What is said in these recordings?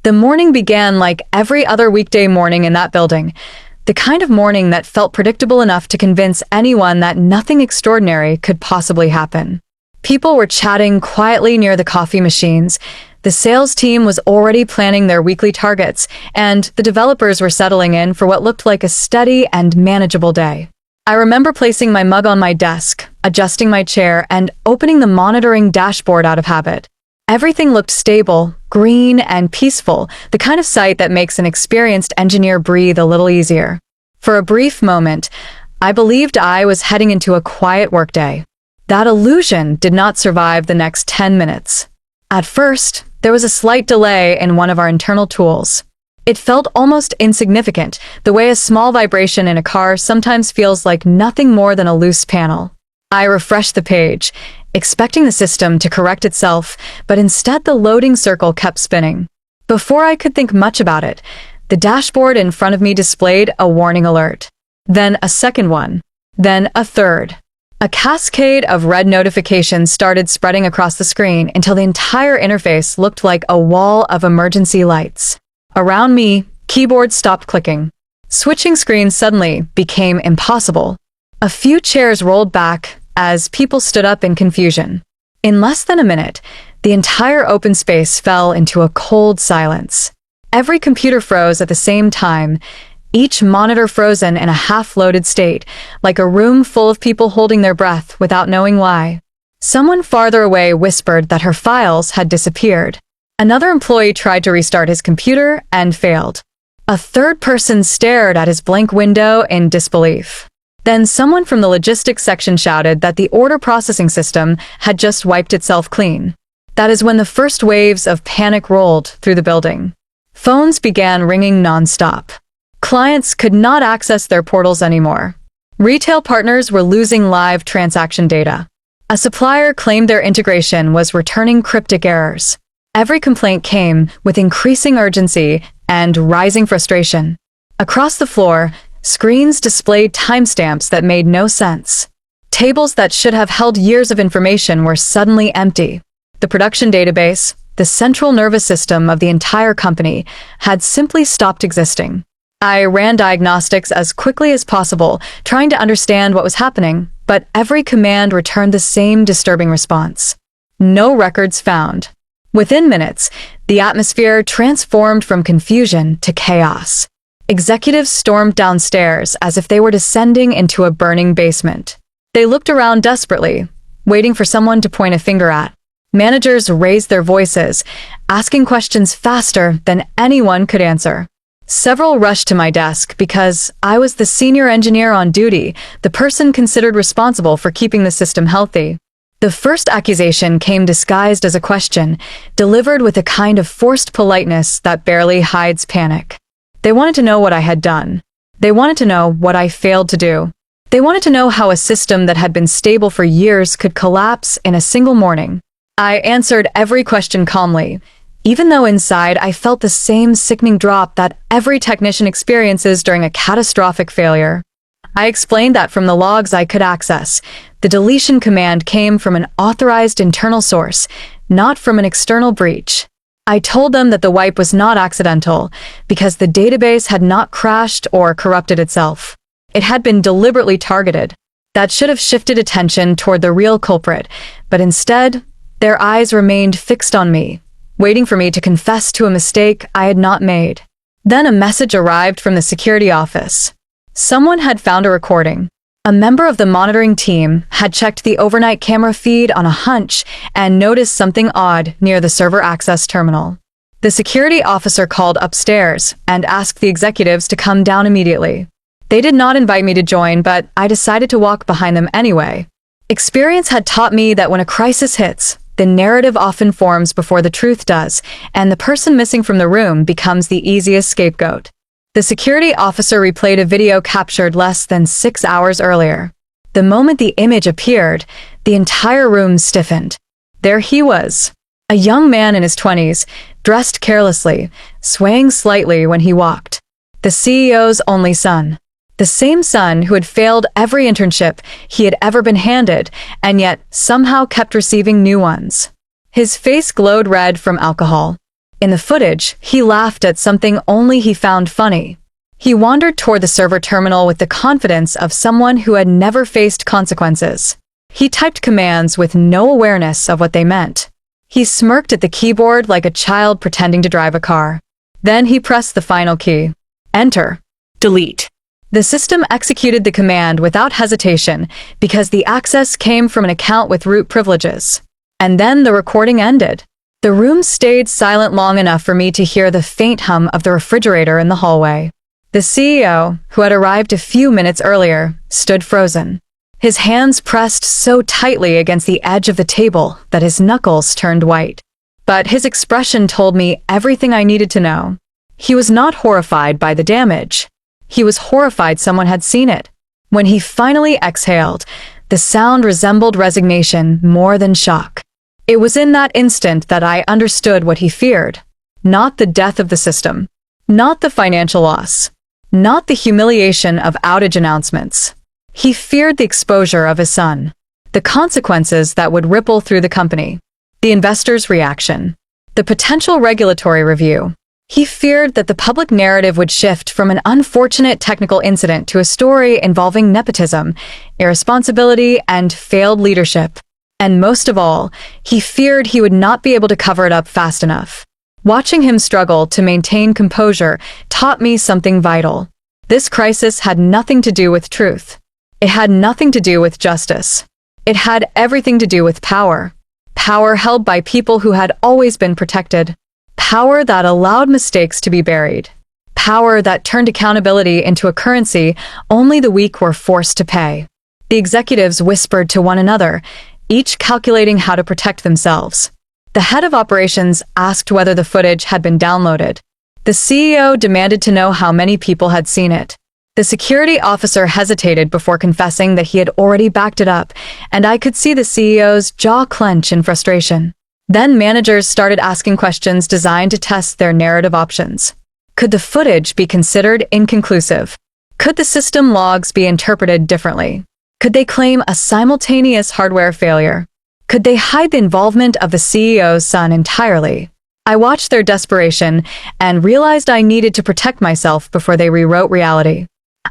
The morning began like every other weekday morning in that building, the kind of morning that felt predictable enough to convince anyone that nothing extraordinary could possibly happen. People were chatting quietly near the coffee machines, the sales team was already planning their weekly targets, and the developers were settling in for what looked like a steady and manageable day. I remember placing my mug on my desk, adjusting my chair, and opening the monitoring dashboard out of habit. Everything looked stable, green, and peaceful, the kind of sight that makes an experienced engineer breathe a little easier. For a brief moment, I believed I was heading into a quiet workday. That illusion did not survive the next 10 minutes. At first, there was a slight delay in one of our internal tools. It felt almost insignificant, the way a small vibration in a car sometimes feels like nothing more than a loose panel. I refreshed the page, expecting the system to correct itself, but instead the loading circle kept spinning. Before I could think much about it, the dashboard in front of me displayed a warning alert. Then a second one. Then a third. A cascade of red notifications started spreading across the screen until the entire interface looked like a wall of emergency lights. Around me, keyboards stopped clicking. Switching screens suddenly became impossible. A few chairs rolled back as people stood up in confusion. In less than a minute, the entire open space fell into a cold silence. Every computer froze at the same time, each monitor frozen in a half-loaded state, like a room full of people holding their breath without knowing why. Someone farther away whispered that her files had disappeared. Another employee tried to restart his computer and failed. A third person stared at his blank window in disbelief. Then someone from the logistics section shouted that the order processing system had just wiped itself clean. That is when the first waves of panic rolled through the building. Phones began ringing non-stop. Clients could not access their portals anymore. Retail partners were losing live transaction data. A supplier claimed their integration was returning cryptic errors. Every complaint came with increasing urgency and rising frustration. Across the floor, screens displayed timestamps that made no sense. Tables that should have held years of information were suddenly empty. The production database, the central nervous system of the entire company, had simply stopped existing. I ran diagnostics as quickly as possible, trying to understand what was happening, but every command returned the same disturbing response. No records found. Within minutes, the atmosphere transformed from confusion to chaos. Executives stormed downstairs as if they were descending into a burning basement. They looked around desperately, waiting for someone to point a finger at. Managers raised their voices, asking questions faster than anyone could answer. Several rushed to my desk because I was the senior engineer on duty, the person considered responsible for keeping the system healthy. The first accusation came disguised as a question, delivered with a kind of forced politeness that barely hides panic. They wanted to know what I had done. They wanted to know what I failed to do. They wanted to know how a system that had been stable for years could collapse in a single morning. I answered every question calmly, even though inside I felt the same sickening drop that every technician experiences during a catastrophic failure. I explained that from the logs I could access, the deletion command came from an authorized internal source, not from an external breach. I told them that the wipe was not accidental, because the database had not crashed or corrupted itself. It had been deliberately targeted. That should have shifted attention toward the real culprit, but instead, their eyes remained fixed on me, waiting for me to confess to a mistake I had not made. Then a message arrived from the security office. Someone had found a recording. A member of the monitoring team had checked the overnight camera feed on a hunch and noticed something odd near the server access terminal. The security officer called upstairs and asked the executives to come down immediately. They did not invite me to join, but I decided to walk behind them anyway. Experience had taught me that when a crisis hits, the narrative often forms before the truth does, and the person missing from the room becomes the easiest scapegoat. The security officer replayed a video captured less than 6 hours earlier. The moment the image appeared, the entire room stiffened. There he was, a young man in his 20s, dressed carelessly, swaying slightly when he walked. The CEO's only son. The same son who had failed every internship he had ever been handed, and yet somehow kept receiving new ones. His face glowed red from alcohol. In the footage, he laughed at something only he found funny. He wandered toward the server terminal with the confidence of someone who had never faced consequences. He typed commands with no awareness of what they meant. He smirked at the keyboard like a child pretending to drive a car. Then he pressed the final key. Enter. Delete. The system executed the command without hesitation because the access came from an account with root privileges. And then the recording ended. The room stayed silent long enough for me to hear the faint hum of the refrigerator in the hallway. The CEO, who had arrived a few minutes earlier, stood frozen. His hands pressed so tightly against the edge of the table that his knuckles turned white. But his expression told me everything I needed to know. He was not horrified by the damage. He was horrified someone had seen it. When he finally exhaled, the sound resembled resignation more than shock. It was in that instant that I understood what he feared. Not the death of the system. Not the financial loss. Not the humiliation of outage announcements. He feared the exposure of his son. The consequences that would ripple through the company. The investors' reaction. The potential regulatory review. He feared that the public narrative would shift from an unfortunate technical incident to a story involving nepotism, irresponsibility, and failed leadership. And most of all, he feared he would not be able to cover it up fast enough. Watching him struggle to maintain composure taught me something vital. This crisis had nothing to do with truth. It had nothing to do with justice. It had everything to do with power. Power held by people who had always been protected. Power that allowed mistakes to be buried. Power that turned accountability into a currency only the weak were forced to pay. The executives whispered to one another, each calculating how to protect themselves. The head of operations asked whether the footage had been downloaded. The CEO demanded to know how many people had seen it. The security officer hesitated before confessing that he had already backed it up, and I could see the CEO's jaw clench in frustration. Then managers started asking questions designed to test their narrative options. Could the footage be considered inconclusive? Could the system logs be interpreted differently? Could they claim a simultaneous hardware failure? Could they hide the involvement of the CEO's son entirely? I watched their desperation and realized I needed to protect myself before they rewrote reality.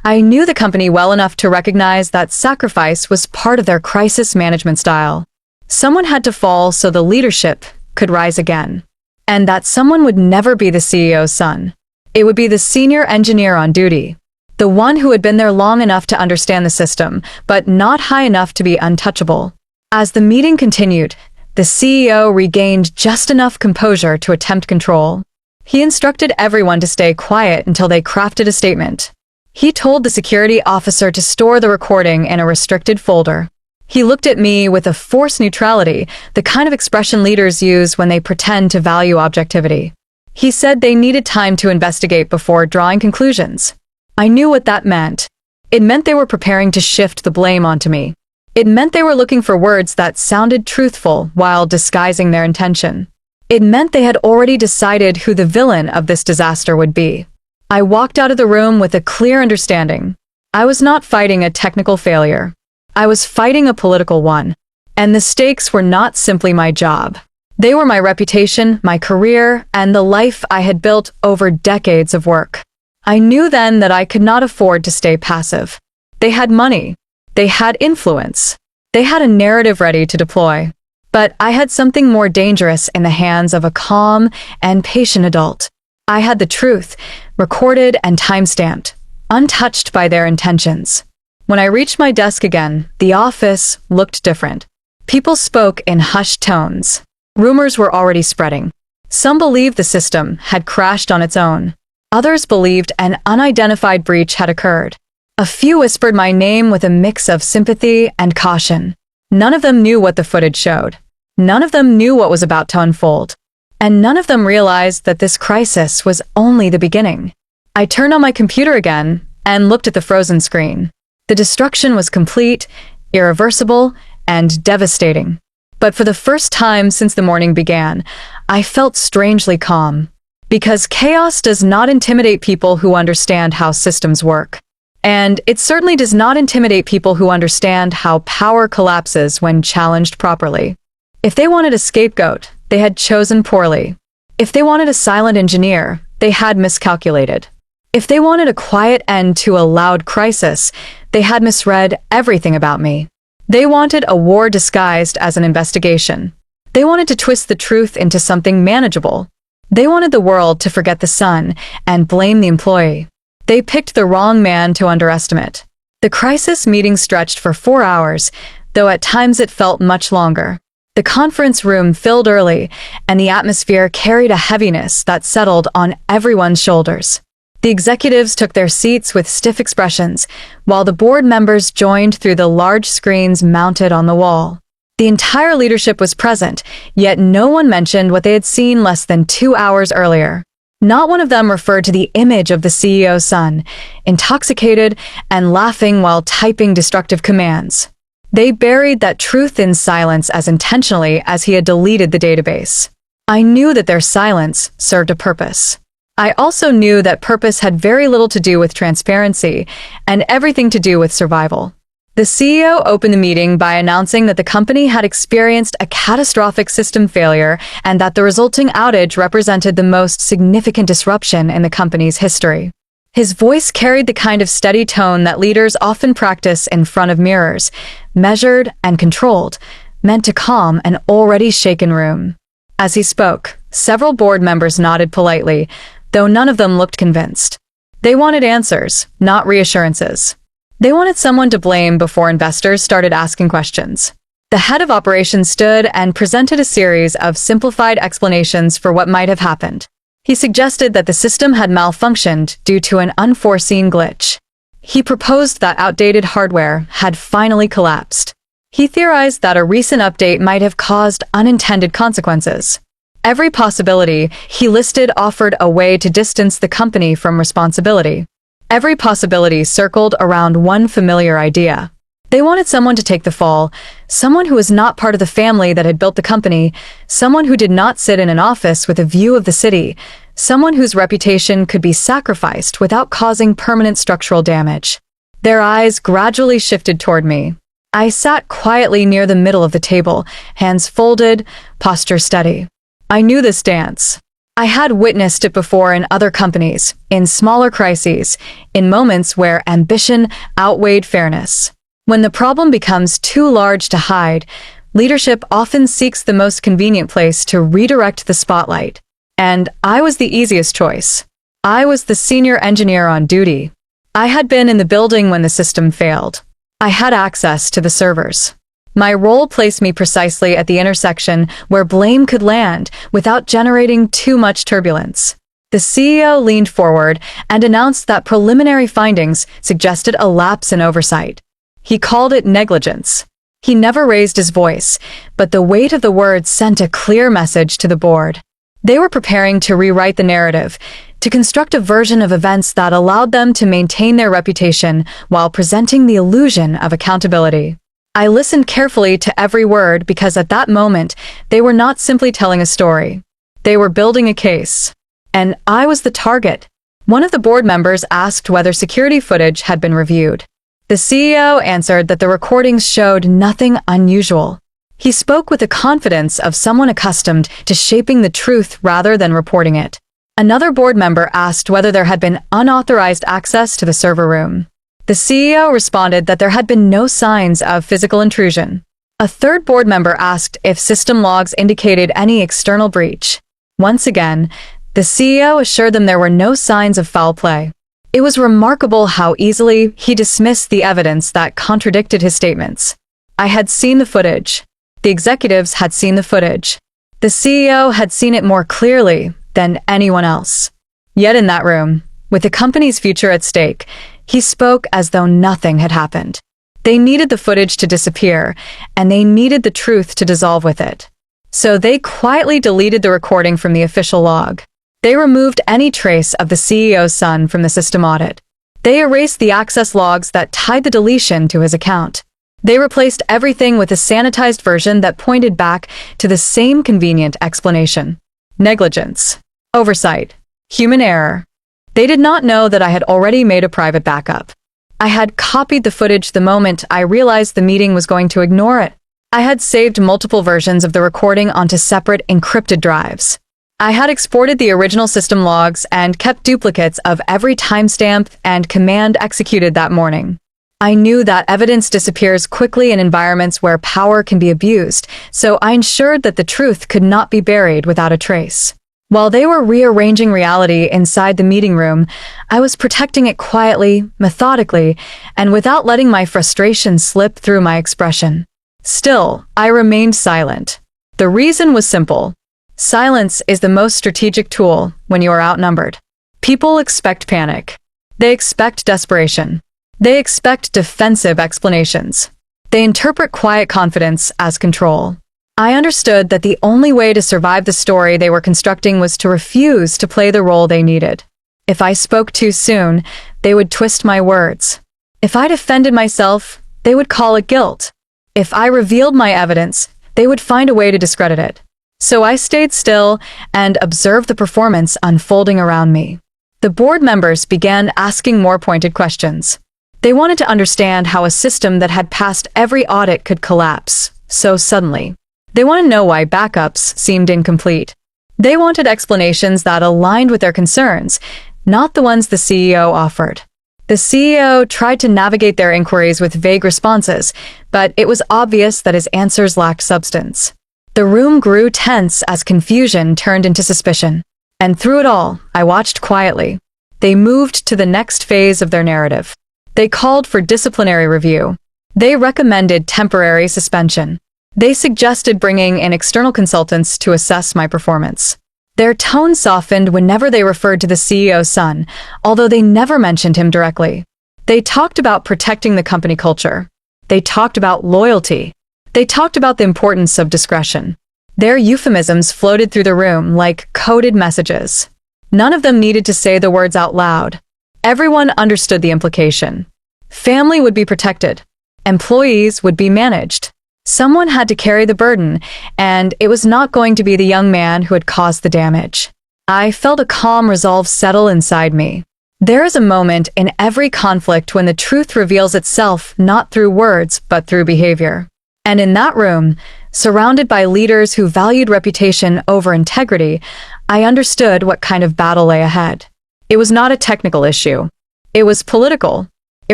I knew the company well enough to recognize that sacrifice was part of their crisis management style. Someone had to fall so the leadership could rise again. And that someone would never be the CEO's son. It would be the senior engineer on duty. The one who had been there long enough to understand the system, but not high enough to be untouchable. As the meeting continued, the CEO regained just enough composure to attempt control. He instructed everyone to stay quiet until they crafted a statement. He told the security officer to store the recording in a restricted folder. He looked at me with a forced neutrality, the kind of expression leaders use when they pretend to value objectivity. He said they needed time to investigate before drawing conclusions. I knew what that meant. It meant they were preparing to shift the blame onto me. It meant they were looking for words that sounded truthful while disguising their intention. It meant they had already decided who the villain of this disaster would be. I walked out of the room with a clear understanding. I was not fighting a technical failure. I was fighting a political one. And the stakes were not simply my job. They were my reputation, my career, and the life I had built over decades of work. I knew then that I could not afford to stay passive. They had money. They had influence. They had a narrative ready to deploy. But I had something more dangerous in the hands of a calm and patient adult. I had the truth, recorded and time-stamped, untouched by their intentions. When I reached my desk again, the office looked different. People spoke in hushed tones. Rumors were already spreading. Some believed the system had crashed on its own. Others believed an unidentified breach had occurred. A few whispered my name with a mix of sympathy and caution. None of them knew what the footage showed. None of them knew what was about to unfold. And none of them realized that this crisis was only the beginning. I turned on my computer again and looked at the frozen screen. The destruction was complete, irreversible, and devastating. But for the first time since the morning began, I felt strangely calm. Because chaos does not intimidate people who understand how systems work. And it certainly does not intimidate people who understand how power collapses when challenged properly. If they wanted a scapegoat, they had chosen poorly. If they wanted a silent engineer, they had miscalculated. If they wanted a quiet end to a loud crisis, they had misread everything about me. They wanted a war disguised as an investigation. They wanted to twist the truth into something manageable. They wanted the world to forget the sun and blame the employee. They picked the wrong man to underestimate. The crisis meeting stretched for 4 hours, though at times it felt much longer. The conference room filled early, and the atmosphere carried a heaviness that settled on everyone's shoulders. The executives took their seats with stiff expressions, while the board members joined through the large screens mounted on the wall. The entire leadership was present, yet no one mentioned what they had seen less than 2 hours earlier. Not one of them referred to the image of the CEO's son, intoxicated and laughing while typing destructive commands. They buried that truth in silence as intentionally as he had deleted the database. I knew that their silence served a purpose. I also knew that purpose had very little to do with transparency and everything to do with survival. The CEO opened the meeting by announcing that the company had experienced a catastrophic system failure and that the resulting outage represented the most significant disruption in the company's history. His voice carried the kind of steady tone that leaders often practice in front of mirrors, measured and controlled, meant to calm an already shaken room. As he spoke, several board members nodded politely, though none of them looked convinced. They wanted answers, not reassurances. They wanted someone to blame before investors started asking questions. The head of operations stood and presented a series of simplified explanations for what might have happened. He suggested that the system had malfunctioned due to an unforeseen glitch. He proposed that outdated hardware had finally collapsed. He theorized that a recent update might have caused unintended consequences. Every possibility he listed offered a way to distance the company from responsibility. Every possibility circled around one familiar idea. They wanted someone to take the fall, someone who was not part of the family that had built the company, someone who did not sit in an office with a view of the city, someone whose reputation could be sacrificed without causing permanent structural damage. Their eyes gradually shifted toward me. I sat quietly near the middle of the table, hands folded, posture steady. I knew this dance. I had witnessed it before in other companies, in smaller crises, in moments where ambition outweighed fairness. When the problem becomes too large to hide, leadership often seeks the most convenient place to redirect the spotlight. And I was the easiest choice. I was the senior engineer on duty. I had been in the building when the system failed. I had access to the servers. My role placed me precisely at the intersection where blame could land without generating too much turbulence. The CEO leaned forward and announced that preliminary findings suggested a lapse in oversight. He called it negligence. He never raised his voice, but the weight of the words sent a clear message to the board. They were preparing to rewrite the narrative, to construct a version of events that allowed them to maintain their reputation while presenting the illusion of accountability. I listened carefully to every word because at that moment, they were not simply telling a story. They were building a case. And I was the target. One of the board members asked whether security footage had been reviewed. The CEO answered that the recordings showed nothing unusual. He spoke with the confidence of someone accustomed to shaping the truth rather than reporting it. Another board member asked whether there had been unauthorized access to the server room. The CEO responded that there had been no signs of physical intrusion. A third board member asked if system logs indicated any external breach. Once again, the CEO assured them there were no signs of foul play. It was remarkable how easily he dismissed the evidence that contradicted his statements. I had seen the footage. The executives had seen the footage. The CEO had seen it more clearly than anyone else. Yet in that room, with the company's future at stake, he spoke as though nothing had happened. They needed the footage to disappear, and they needed the truth to dissolve with it. So they quietly deleted the recording from the official log. They removed any trace of the CEO's son from the system audit. They erased the access logs that tied the deletion to his account. They replaced everything with a sanitized version that pointed back to the same convenient explanation. Negligence. Oversight. Human error. They did not know that I had already made a private backup. I had copied the footage the moment I realized the meeting was going to ignore it. I had saved multiple versions of the recording onto separate encrypted drives. I had exported the original system logs and kept duplicates of every timestamp and command executed that morning. I knew that evidence disappears quickly in environments where power can be abused, so I ensured that the truth could not be buried without a trace. While they were rearranging reality inside the meeting room, I was protecting it quietly, methodically, and without letting my frustration slip through my expression. Still, I remained silent. The reason was simple. Silence is the most strategic tool when you are outnumbered. People expect panic. They expect desperation. They expect defensive explanations. They interpret quiet confidence as control. I understood that the only way to survive the story they were constructing was to refuse to play the role they needed. If I spoke too soon, they would twist my words. If I defended myself, they would call it guilt. If I revealed my evidence, they would find a way to discredit it. So I stayed still and observed the performance unfolding around me. The board members began asking more pointed questions. They wanted to understand how a system that had passed every audit could collapse so suddenly. They wanted to know why backups seemed incomplete. They wanted explanations that aligned with their concerns, not the ones the CEO offered. The CEO tried to navigate their inquiries with vague responses, but it was obvious that his answers lacked substance. The room grew tense as confusion turned into suspicion. And through it all, I watched quietly. They moved to the next phase of their narrative. They called for disciplinary review. They recommended temporary suspension. They suggested bringing in external consultants to assess my performance. Their tone softened whenever they referred to the CEO's son, although they never mentioned him directly. They talked about protecting the company culture. They talked about loyalty. They talked about the importance of discretion. Their euphemisms floated through the room like coded messages. None of them needed to say the words out loud. Everyone understood the implication. Family would be protected. Employees would be managed. Someone had to carry the burden, and it was not going to be the young man who had caused the damage. I felt a calm resolve settle inside me. There is a moment in every conflict when the truth reveals itself not through words but through behavior. And in that room, surrounded by leaders who valued reputation over integrity, I understood what kind of battle lay ahead. It was not a technical issue. It was political. It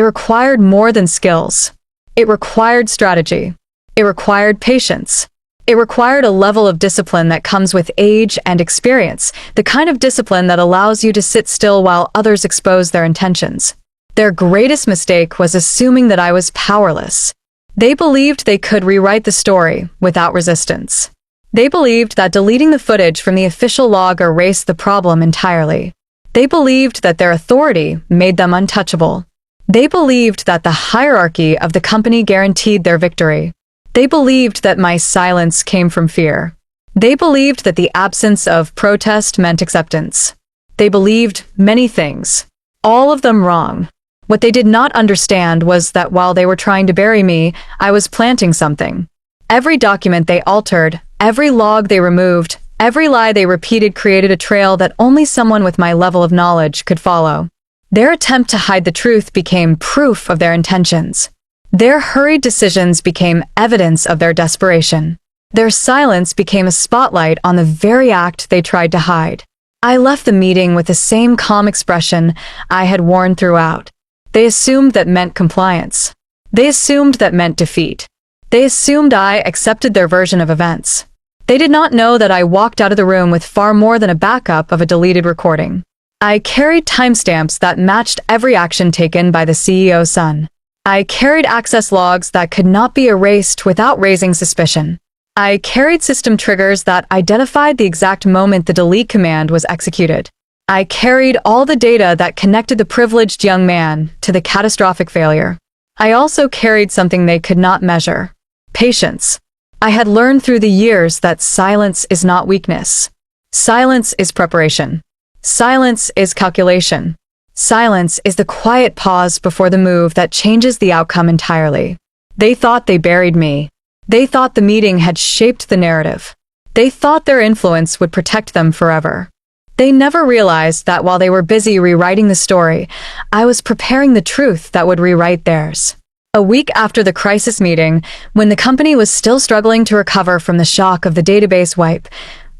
required more than skills. It required strategy. It required patience. It required a level of discipline that comes with age and experience, the kind of discipline that allows you to sit still while others expose their intentions. Their greatest mistake was assuming that I was powerless. They believed they could rewrite the story without resistance. They believed that deleting the footage from the official log erased the problem entirely. They believed that their authority made them untouchable. They believed that the hierarchy of the company guaranteed their victory. They believed that my silence came from fear. They believed that the absence of protest meant acceptance. They believed many things, all of them wrong. What they did not understand was that while they were trying to bury me, I was planting something. Every document they altered, every log they removed, every lie they repeated created a trail that only someone with my level of knowledge could follow. Their attempt to hide the truth became proof of their intentions. Their hurried decisions became evidence of their desperation. Their silence became a spotlight on the very act they tried to hide. I left the meeting with the same calm expression I had worn throughout. They assumed that meant compliance. They assumed that meant defeat. They assumed I accepted their version of events. They did not know that I walked out of the room with far more than a backup of a deleted recording. I carried timestamps that matched every action taken by the CEO's son. I carried access logs that could not be erased without raising suspicion. I carried system triggers that identified the exact moment the delete command was executed. I carried all the data that connected the privileged young man to the catastrophic failure. I also carried something they could not measure: patience. I had learned through the years that silence is not weakness. Silence is preparation. Silence is calculation. Silence is the quiet pause before the move that changes the outcome entirely. They thought they buried me. They thought the meeting had shaped the narrative. They thought their influence would protect them forever. They never realized that while they were busy rewriting the story, I was preparing the truth that would rewrite theirs. A week after the crisis meeting, when the company was still struggling to recover from the shock of the database wipe,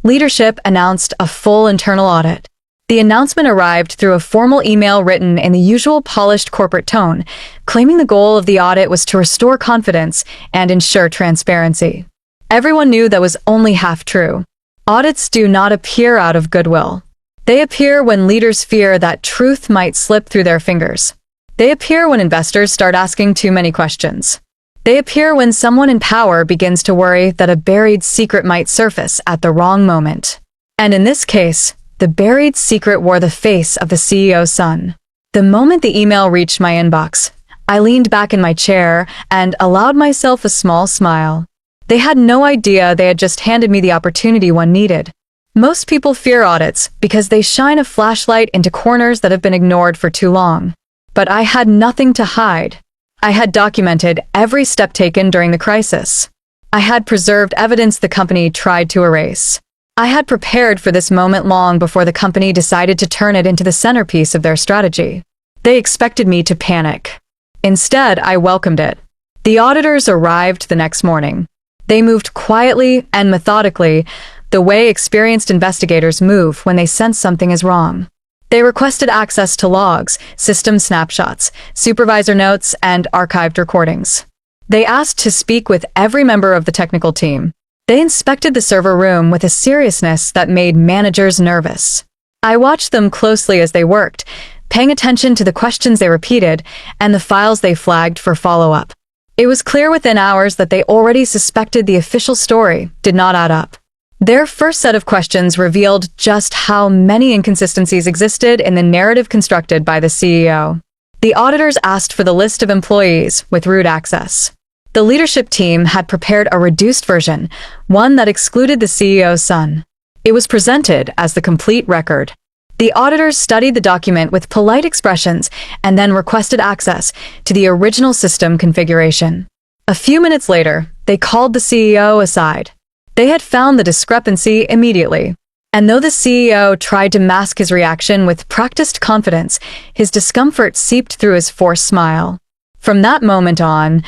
Leadership announced a full internal audit. The announcement arrived through a formal email written in the usual polished corporate tone, claiming the goal of the audit was to restore confidence and ensure transparency. Everyone knew that was only half true. Audits do not appear out of goodwill. They appear when leaders fear that truth might slip through their fingers. They appear when investors start asking too many questions. They appear when someone in power begins to worry that a buried secret might surface at the wrong moment. And in this case, the buried secret wore the face of the CEO's son. The moment the email reached my inbox, I leaned back in my chair and allowed myself a small smile. They had no idea they had just handed me the opportunity one needed. Most people fear audits because they shine a flashlight into corners that have been ignored for too long. But I had nothing to hide. I had documented every step taken during the crisis. I had preserved evidence the company tried to erase. I had prepared for this moment long before the company decided to turn it into the centerpiece of their strategy. They expected me to panic. Instead, I welcomed it. The auditors arrived the next morning. They moved quietly and methodically, the way experienced investigators move when they sense something is wrong. They requested access to logs, system snapshots, supervisor notes, and archived recordings. They asked to speak with every member of the technical team. They inspected the server room with a seriousness that made managers nervous. I watched them closely as they worked, paying attention to the questions they repeated and the files they flagged for follow-up. It was clear within hours that they already suspected the official story did not add up. Their first set of questions revealed just how many inconsistencies existed in the narrative constructed by the CEO. The auditors asked for the list of employees with root access. The leadership team had prepared a reduced version, one that excluded the CEO's son. It was presented as the complete record. The auditors studied the document with polite expressions and then requested access to the original system configuration. A few minutes later, they called the CEO aside. They had found the discrepancy immediately. And though the CEO tried to mask his reaction with practiced confidence, his discomfort seeped through his forced smile. From that moment on,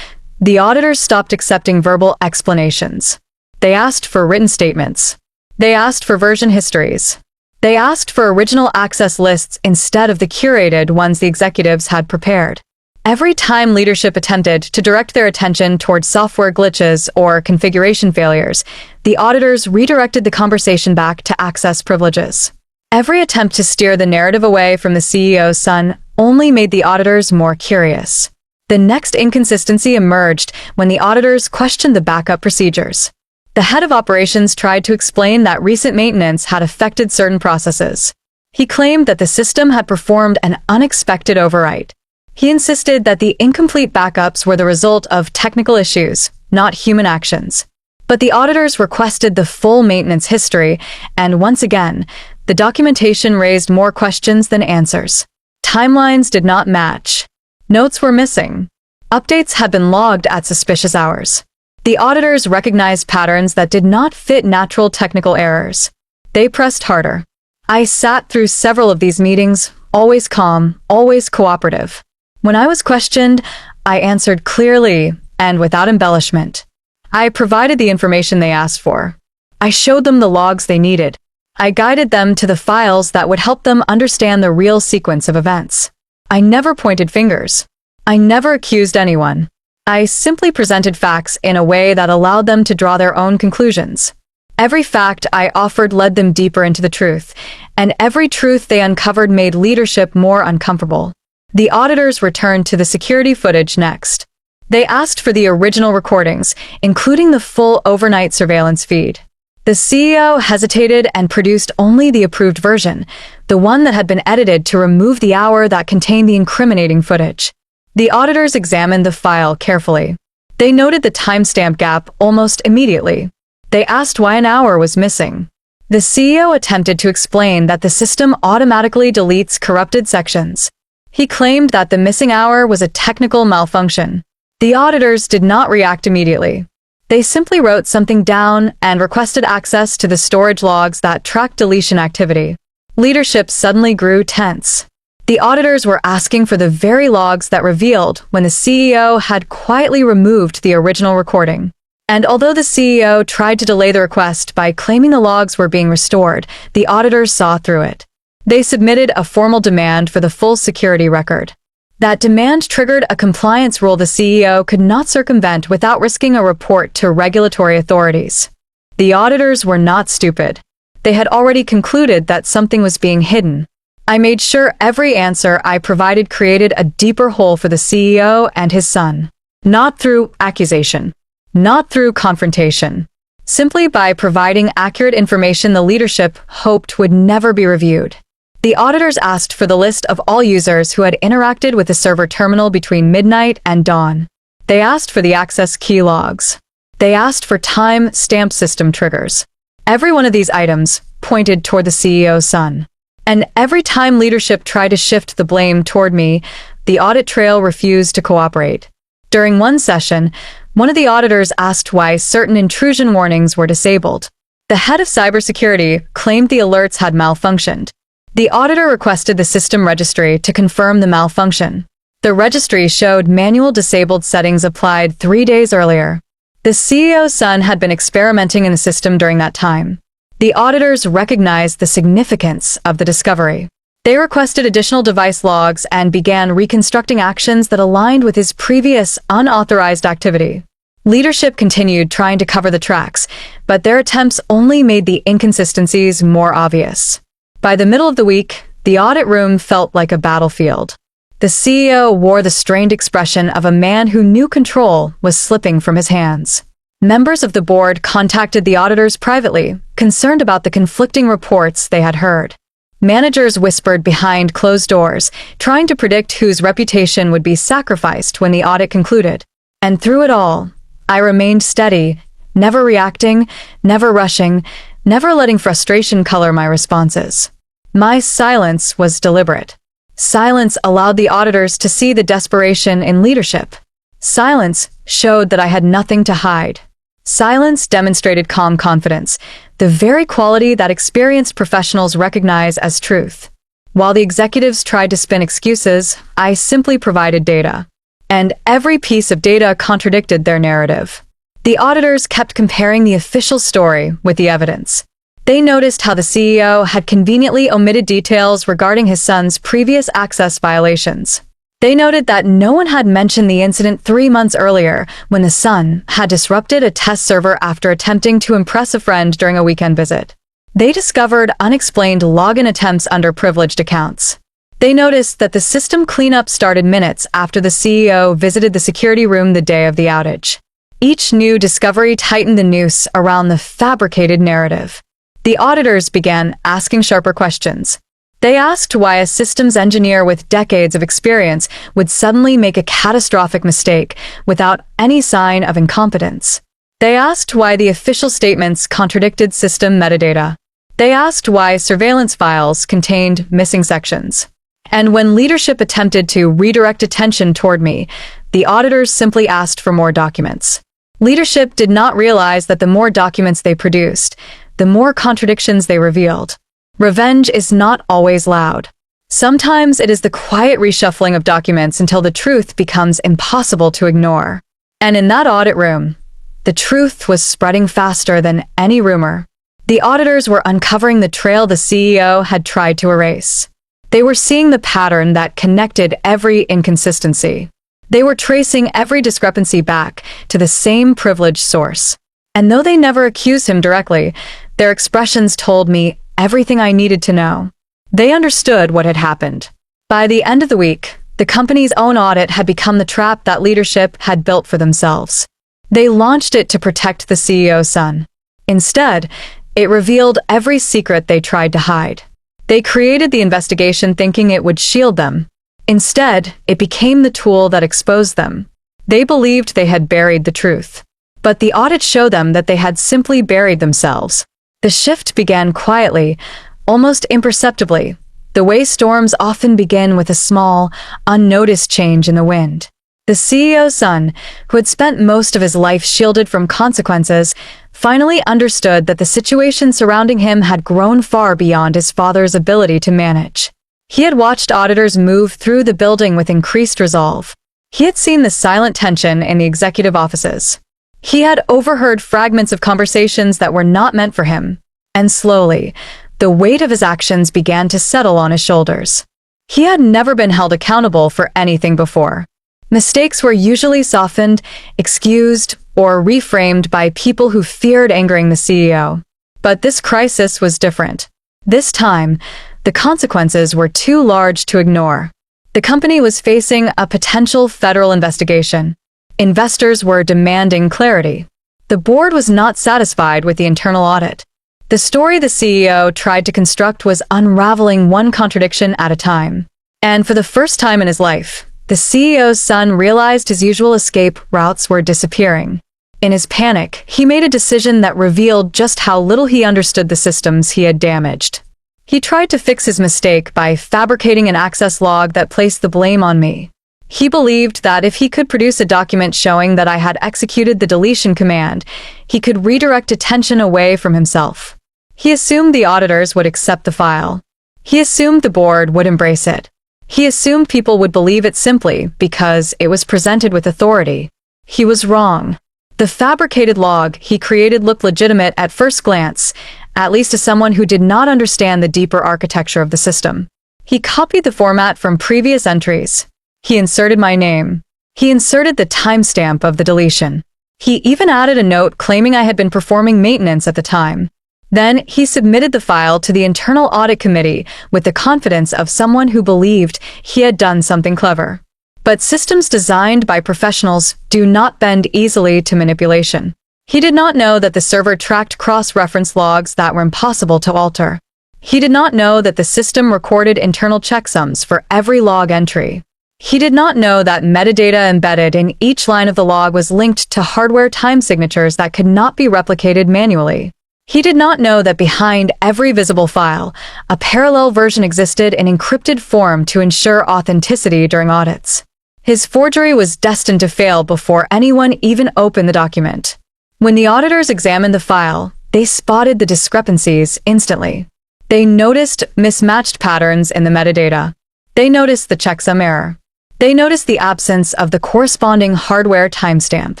the auditors stopped accepting verbal explanations. They asked for written statements. They asked for version histories. They asked for original access lists instead of the curated ones the executives had prepared. Every time leadership attempted to direct their attention towards software glitches or configuration failures, the auditors redirected the conversation back to access privileges. Every attempt to steer the narrative away from the CEO's son only made the auditors more curious. The next inconsistency emerged when the auditors questioned the backup procedures. The head of operations tried to explain that recent maintenance had affected certain processes. He claimed that the system had performed an unexpected overwrite. He insisted that the incomplete backups were the result of technical issues, not human actions. But the auditors requested the full maintenance history, and once again, the documentation raised more questions than answers. Timelines did not match. Notes were missing. Updates had been logged at suspicious hours. The auditors recognized patterns that did not fit natural technical errors. They pressed harder. I sat through several of these meetings, always calm, always cooperative. When I was questioned, I answered clearly and without embellishment. I provided the information they asked for. I showed them the logs they needed. I guided them to the files that would help them understand the real sequence of events. I never pointed fingers. I never accused anyone. I simply presented facts in a way that allowed them to draw their own conclusions. Every fact I offered led them deeper into the truth, and every truth they uncovered made leadership more uncomfortable. The auditors returned to the security footage next. They asked for the original recordings, including the full overnight surveillance feed. The CEO hesitated and produced only the approved version, the one that had been edited to remove the hour that contained the incriminating footage. The auditors examined the file carefully. They noted the timestamp gap almost immediately. They asked why an hour was missing. The CEO attempted to explain that the system automatically deletes corrupted sections. He claimed that the missing hour was a technical malfunction. The auditors did not react immediately. They simply wrote something down and requested access to the storage logs that tracked deletion activity. Leadership suddenly grew tense. The auditors were asking for the very logs that revealed when the CEO had quietly removed the original recording. And although the CEO tried to delay the request by claiming the logs were being restored, the auditors saw through it. They submitted a formal demand for the full security record. That demand triggered a compliance rule the CEO could not circumvent without risking a report to regulatory authorities. The auditors were not stupid. They had already concluded that something was being hidden. I made sure every answer I provided created a deeper hole for the CEO and his son. Not through accusation. Not through confrontation. Simply by providing accurate information the leadership hoped would never be reviewed. The auditors asked for the list of all users who had interacted with the server terminal between midnight and dawn. They asked for the access key logs. They asked for time-stamp system triggers. Every one of these items pointed toward the CEO's son. And every time leadership tried to shift the blame toward me, the audit trail refused to cooperate. During one session, one of the auditors asked why certain intrusion warnings were disabled. The head of cybersecurity claimed the alerts had malfunctioned. The auditor requested the system registry to confirm the malfunction. The registry showed manual disabled settings applied 3 days earlier. The CEO's son had been experimenting in the system during that time. The auditors recognized the significance of the discovery. They requested additional device logs and began reconstructing actions that aligned with his previous unauthorized activity. Leadership continued trying to cover the tracks, but their attempts only made the inconsistencies more obvious. By the middle of the week, the audit room felt like a battlefield. The CEO wore the strained expression of a man who knew control was slipping from his hands. Members of the board contacted the auditors privately, concerned about the conflicting reports they had heard. Managers whispered behind closed doors, trying to predict whose reputation would be sacrificed when the audit concluded. And through it all, I remained steady, never reacting, never rushing, never letting frustration color my responses. My silence was deliberate. Silence allowed the auditors to see the desperation in leadership. Silence showed that I had nothing to hide. Silence demonstrated calm confidence, the very quality that experienced professionals recognize as truth. While the executives tried to spin excuses, I simply provided data. And every piece of data contradicted their narrative. The auditors kept comparing the official story with the evidence. They noticed how the CEO had conveniently omitted details regarding his son's previous access violations. They noted that no one had mentioned the incident 3 months earlier when the son had disrupted a test server after attempting to impress a friend during a weekend visit. They discovered unexplained login attempts under privileged accounts. They noticed that the system cleanup started minutes after the CEO visited the security room the day of the outage. Each new discovery tightened the noose around the fabricated narrative. The auditors began asking sharper questions. They asked why a systems engineer with decades of experience would suddenly make a catastrophic mistake without any sign of incompetence. They asked why the official statements contradicted system metadata. They asked why surveillance files contained missing sections. And when leadership attempted to redirect attention toward me, the auditors simply asked for more documents. Leadership did not realize that the more documents they produced, the more contradictions they revealed. Revenge is not always loud. Sometimes it is the quiet reshuffling of documents until the truth becomes impossible to ignore. And in that audit room, the truth was spreading faster than any rumor. The auditors were uncovering the trail the CEO had tried to erase. They were seeing the pattern that connected every inconsistency. They were tracing every discrepancy back to the same privileged source. And though they never accused him directly, their expressions told me everything I needed to know. They understood what had happened. By the end of the week, the company's own audit had become the trap that leadership had built for themselves. They launched it to protect the CEO's son. Instead, it revealed every secret they tried to hide. They created the investigation thinking it would shield them. Instead, it became the tool that exposed them. They believed they had buried the truth. But the audit showed them that they had simply buried themselves. The shift began quietly, almost imperceptibly, the way storms often begin with a small, unnoticed change in the wind. The CEO's son, who had spent most of his life shielded from consequences, finally understood that the situation surrounding him had grown far beyond his father's ability to manage. He had watched auditors move through the building with increased resolve. He had seen the silent tension in the executive offices. He had overheard fragments of conversations that were not meant for him. And slowly, the weight of his actions began to settle on his shoulders. He had never been held accountable for anything before. Mistakes were usually softened, excused, or reframed by people who feared angering the CEO. But this crisis was different. This time, the consequences were too large to ignore. The company was facing a potential federal investigation. Investors were demanding clarity. The board was not satisfied with the internal audit. The story the CEO tried to construct was unraveling one contradiction at a time. And for the first time in his life, the CEO's son realized his usual escape routes were disappearing. In his panic, he made a decision that revealed just how little he understood the systems he had damaged. He tried to fix his mistake by fabricating an access log that placed the blame on me. He believed that if he could produce a document showing that I had executed the deletion command, he could redirect attention away from himself. He assumed the auditors would accept the file. He assumed the board would embrace it. He assumed people would believe it simply because it was presented with authority. He was wrong. The fabricated log he created looked legitimate at first glance, at least to someone who did not understand the deeper architecture of the system. He copied the format from previous entries. He inserted my name. He inserted the timestamp of the deletion. He even added a note claiming I had been performing maintenance at the time. Then he submitted the file to the internal audit committee with the confidence of someone who believed he had done something clever. But systems designed by professionals do not bend easily to manipulation. He did not know that the server tracked cross-reference logs that were impossible to alter. He did not know that the system recorded internal checksums for every log entry. He did not know that metadata embedded in each line of the log was linked to hardware time signatures that could not be replicated manually. He did not know that behind every visible file, a parallel version existed in encrypted form to ensure authenticity during audits. His forgery was destined to fail before anyone even opened the document. When the auditors examined the file, they spotted the discrepancies instantly. They noticed mismatched patterns in the metadata. They noticed the checksum error. They noticed the absence of the corresponding hardware timestamp.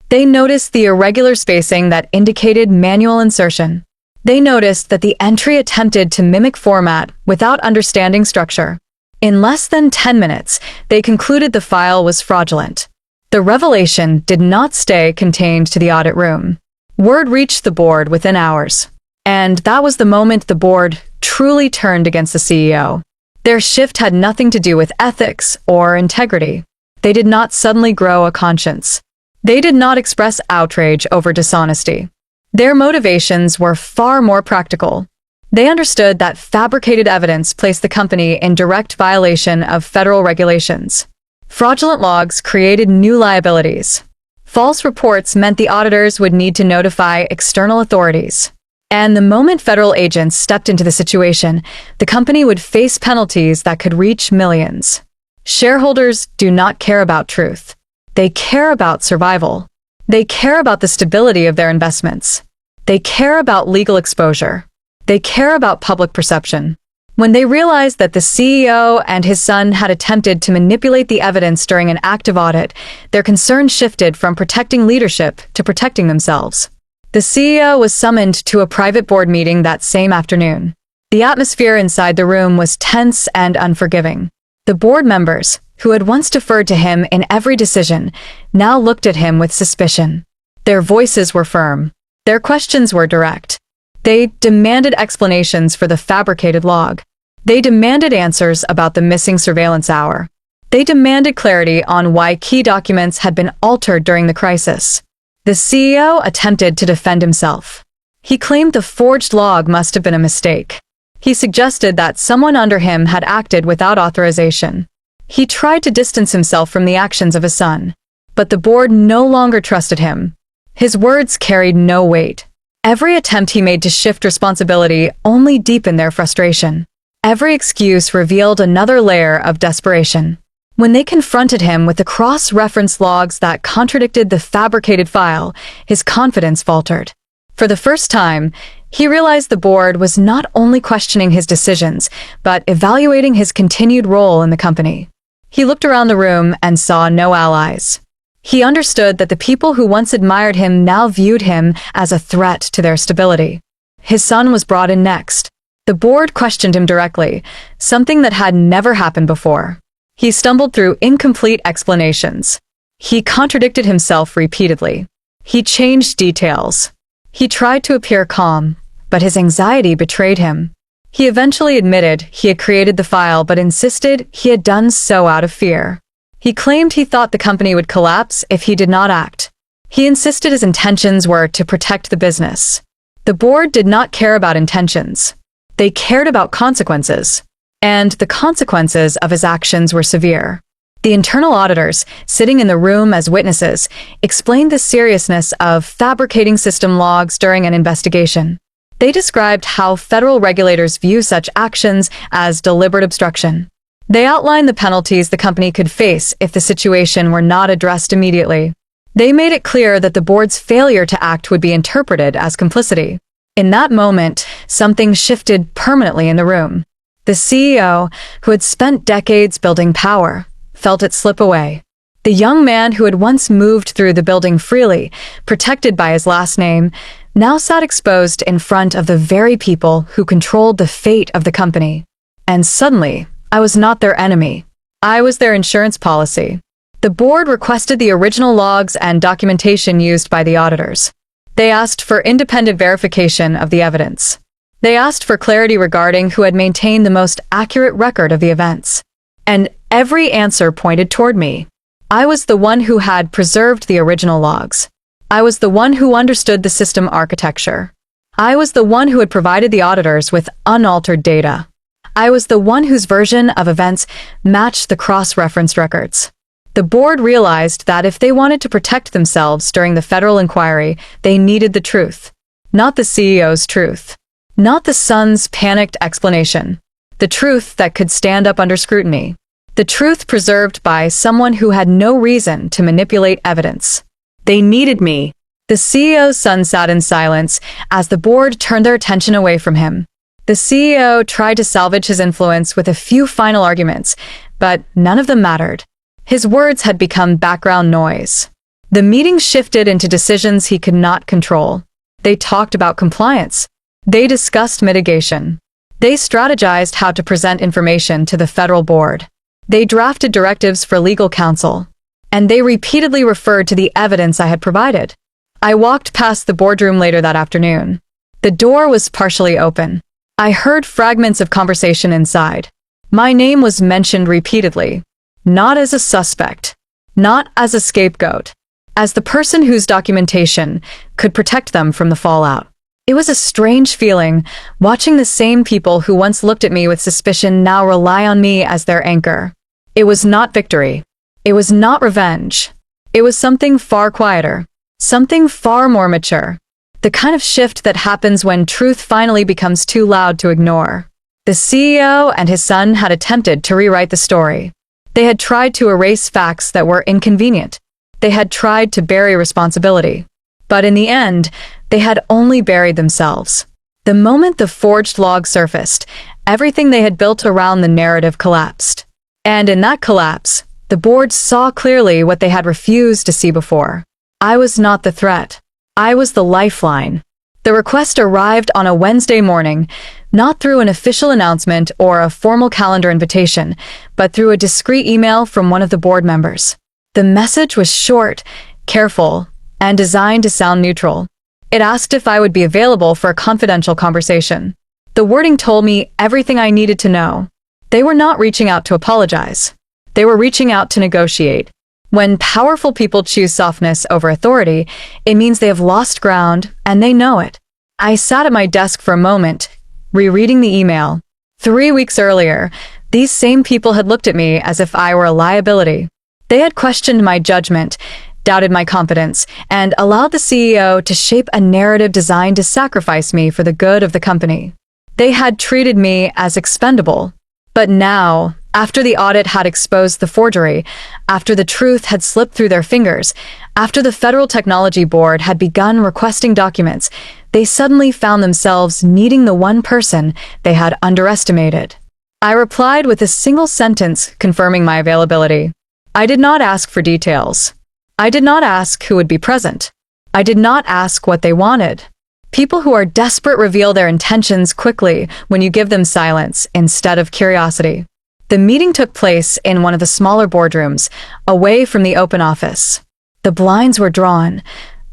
They noticed the irregular spacing that indicated manual insertion. They noticed that the entry attempted to mimic format without understanding structure. In less than 10 minutes, they concluded the file was fraudulent. The revelation did not stay contained to the audit room. Word reached the board within hours. And that was the moment the board truly turned against the CEO. Their shift had nothing to do with ethics or integrity. They did not suddenly grow a conscience. They did not express outrage over dishonesty. Their motivations were far more practical. They understood that fabricated evidence placed the company in direct violation of federal regulations. Fraudulent logs created new liabilities. False reports meant the auditors would need to notify external authorities. And the moment federal agents stepped into the situation, the company would face penalties that could reach millions. Shareholders do not care about truth. They care about survival. They care about the stability of their investments. They care about legal exposure. They care about public perception. When they realized that the CEO and his son had attempted to manipulate the evidence during an active audit, their concern shifted from protecting leadership to protecting themselves. The CEO was summoned to a private board meeting that same afternoon. The atmosphere inside the room was tense and unforgiving. The board members, who had once deferred to him in every decision, now looked at him with suspicion. Their voices were firm. Their questions were direct. They demanded explanations for the fabricated log. They demanded answers about the missing surveillance hour. They demanded clarity on why key documents had been altered during the crisis. The CEO attempted to defend himself. He claimed the forged log must have been a mistake. He suggested that someone under him had acted without authorization. He tried to distance himself from the actions of his son. But the board no longer trusted him. His words carried no weight. Every attempt he made to shift responsibility only deepened their frustration. Every excuse revealed another layer of desperation. When they confronted him with the cross-reference logs that contradicted the fabricated file, his confidence faltered. For the first time, he realized the board was not only questioning his decisions, but evaluating his continued role in the company. He looked around the room and saw no allies. He understood that the people who once admired him now viewed him as a threat to their stability. His son was brought in next. The board questioned him directly, something that had never happened before. He stumbled through incomplete explanations. He contradicted himself repeatedly. He changed details. He tried to appear calm, but his anxiety betrayed him. He eventually admitted he had created the file but insisted he had done so out of fear. He claimed he thought the company would collapse if he did not act. He insisted his intentions were to protect the business. The board did not care about intentions. They cared about consequences. And the consequences of his actions were severe. The internal auditors, sitting in the room as witnesses, explained the seriousness of fabricating system logs during an investigation. They described how federal regulators view such actions as deliberate obstruction. They outlined the penalties the company could face if the situation were not addressed immediately. They made it clear that the board's failure to act would be interpreted as complicity. In that moment, something shifted permanently in the room. The CEO, who had spent decades building power, felt it slip away. The young man who had once moved through the building freely, protected by his last name, now sat exposed in front of the very people who controlled the fate of the company. And suddenly, I was not their enemy. I was their insurance policy. The board requested the original logs and documentation used by the auditors. They asked for independent verification of the evidence. They asked for clarity regarding who had maintained the most accurate record of the events. And every answer pointed toward me. I was the one who had preserved the original logs. I was the one who understood the system architecture. I was the one who had provided the auditors with unaltered data. I was the one whose version of events matched the cross-referenced records. The board realized that if they wanted to protect themselves during the federal inquiry, they needed the truth. Not the CEO's truth. Not the son's panicked explanation. The truth that could stand up under scrutiny. The truth preserved by someone who had no reason to manipulate evidence. They needed me. The CEO's son sat in silence as the board turned their attention away from him. The CEO tried to salvage his influence with a few final arguments, but none of them mattered. His words had become background noise. The meeting shifted into decisions he could not control. They talked about compliance. They discussed mitigation. They strategized how to present information to the federal board. They drafted directives for legal counsel. And they repeatedly referred to the evidence I had provided. I walked past the boardroom later that afternoon. The door was partially open. I heard fragments of conversation inside. My name was mentioned repeatedly. Not as a suspect. Not as a scapegoat. As the person whose documentation could protect them from the fallout. It was a strange feeling, watching the same people who once looked at me with suspicion now rely on me as their anchor. It was not victory. It was not revenge. It was something far quieter. Something far more mature. The kind of shift that happens when truth finally becomes too loud to ignore. The CEO and his son had attempted to rewrite the story. They had tried to erase facts that were inconvenient. They had tried to bury responsibility. But in the end, they had only buried themselves. The moment the forged log surfaced, everything they had built around the narrative collapsed. And in that collapse, the board saw clearly what they had refused to see before. I was not the threat. I was the lifeline. The request arrived on a Wednesday morning, not through an official announcement or a formal calendar invitation, but through a discreet email from one of the board members. The message was short, careful, and designed to sound neutral. It asked if I would be available for a confidential conversation. The wording told me everything I needed to know. They were not reaching out to apologize. They were reaching out to negotiate. When powerful people choose softness over authority, it means they have lost ground, and they know it. I sat at my desk for a moment, rereading the email. 3 weeks earlier, these same people had looked at me as if I were a liability. They had questioned my judgment, doubted my confidence, and allowed the CEO to shape a narrative designed to sacrifice me for the good of the company. They had treated me as expendable. But now, after the audit had exposed the forgery, after the truth had slipped through their fingers, after the Federal Technology Board had begun requesting documents, they suddenly found themselves needing the one person they had underestimated. I replied with a single sentence confirming my availability. I did not ask for details. I did not ask who would be present. I did not ask what they wanted. People who are desperate reveal their intentions quickly when you give them silence instead of curiosity. The meeting took place in one of the smaller boardrooms, away from the open office. The blinds were drawn,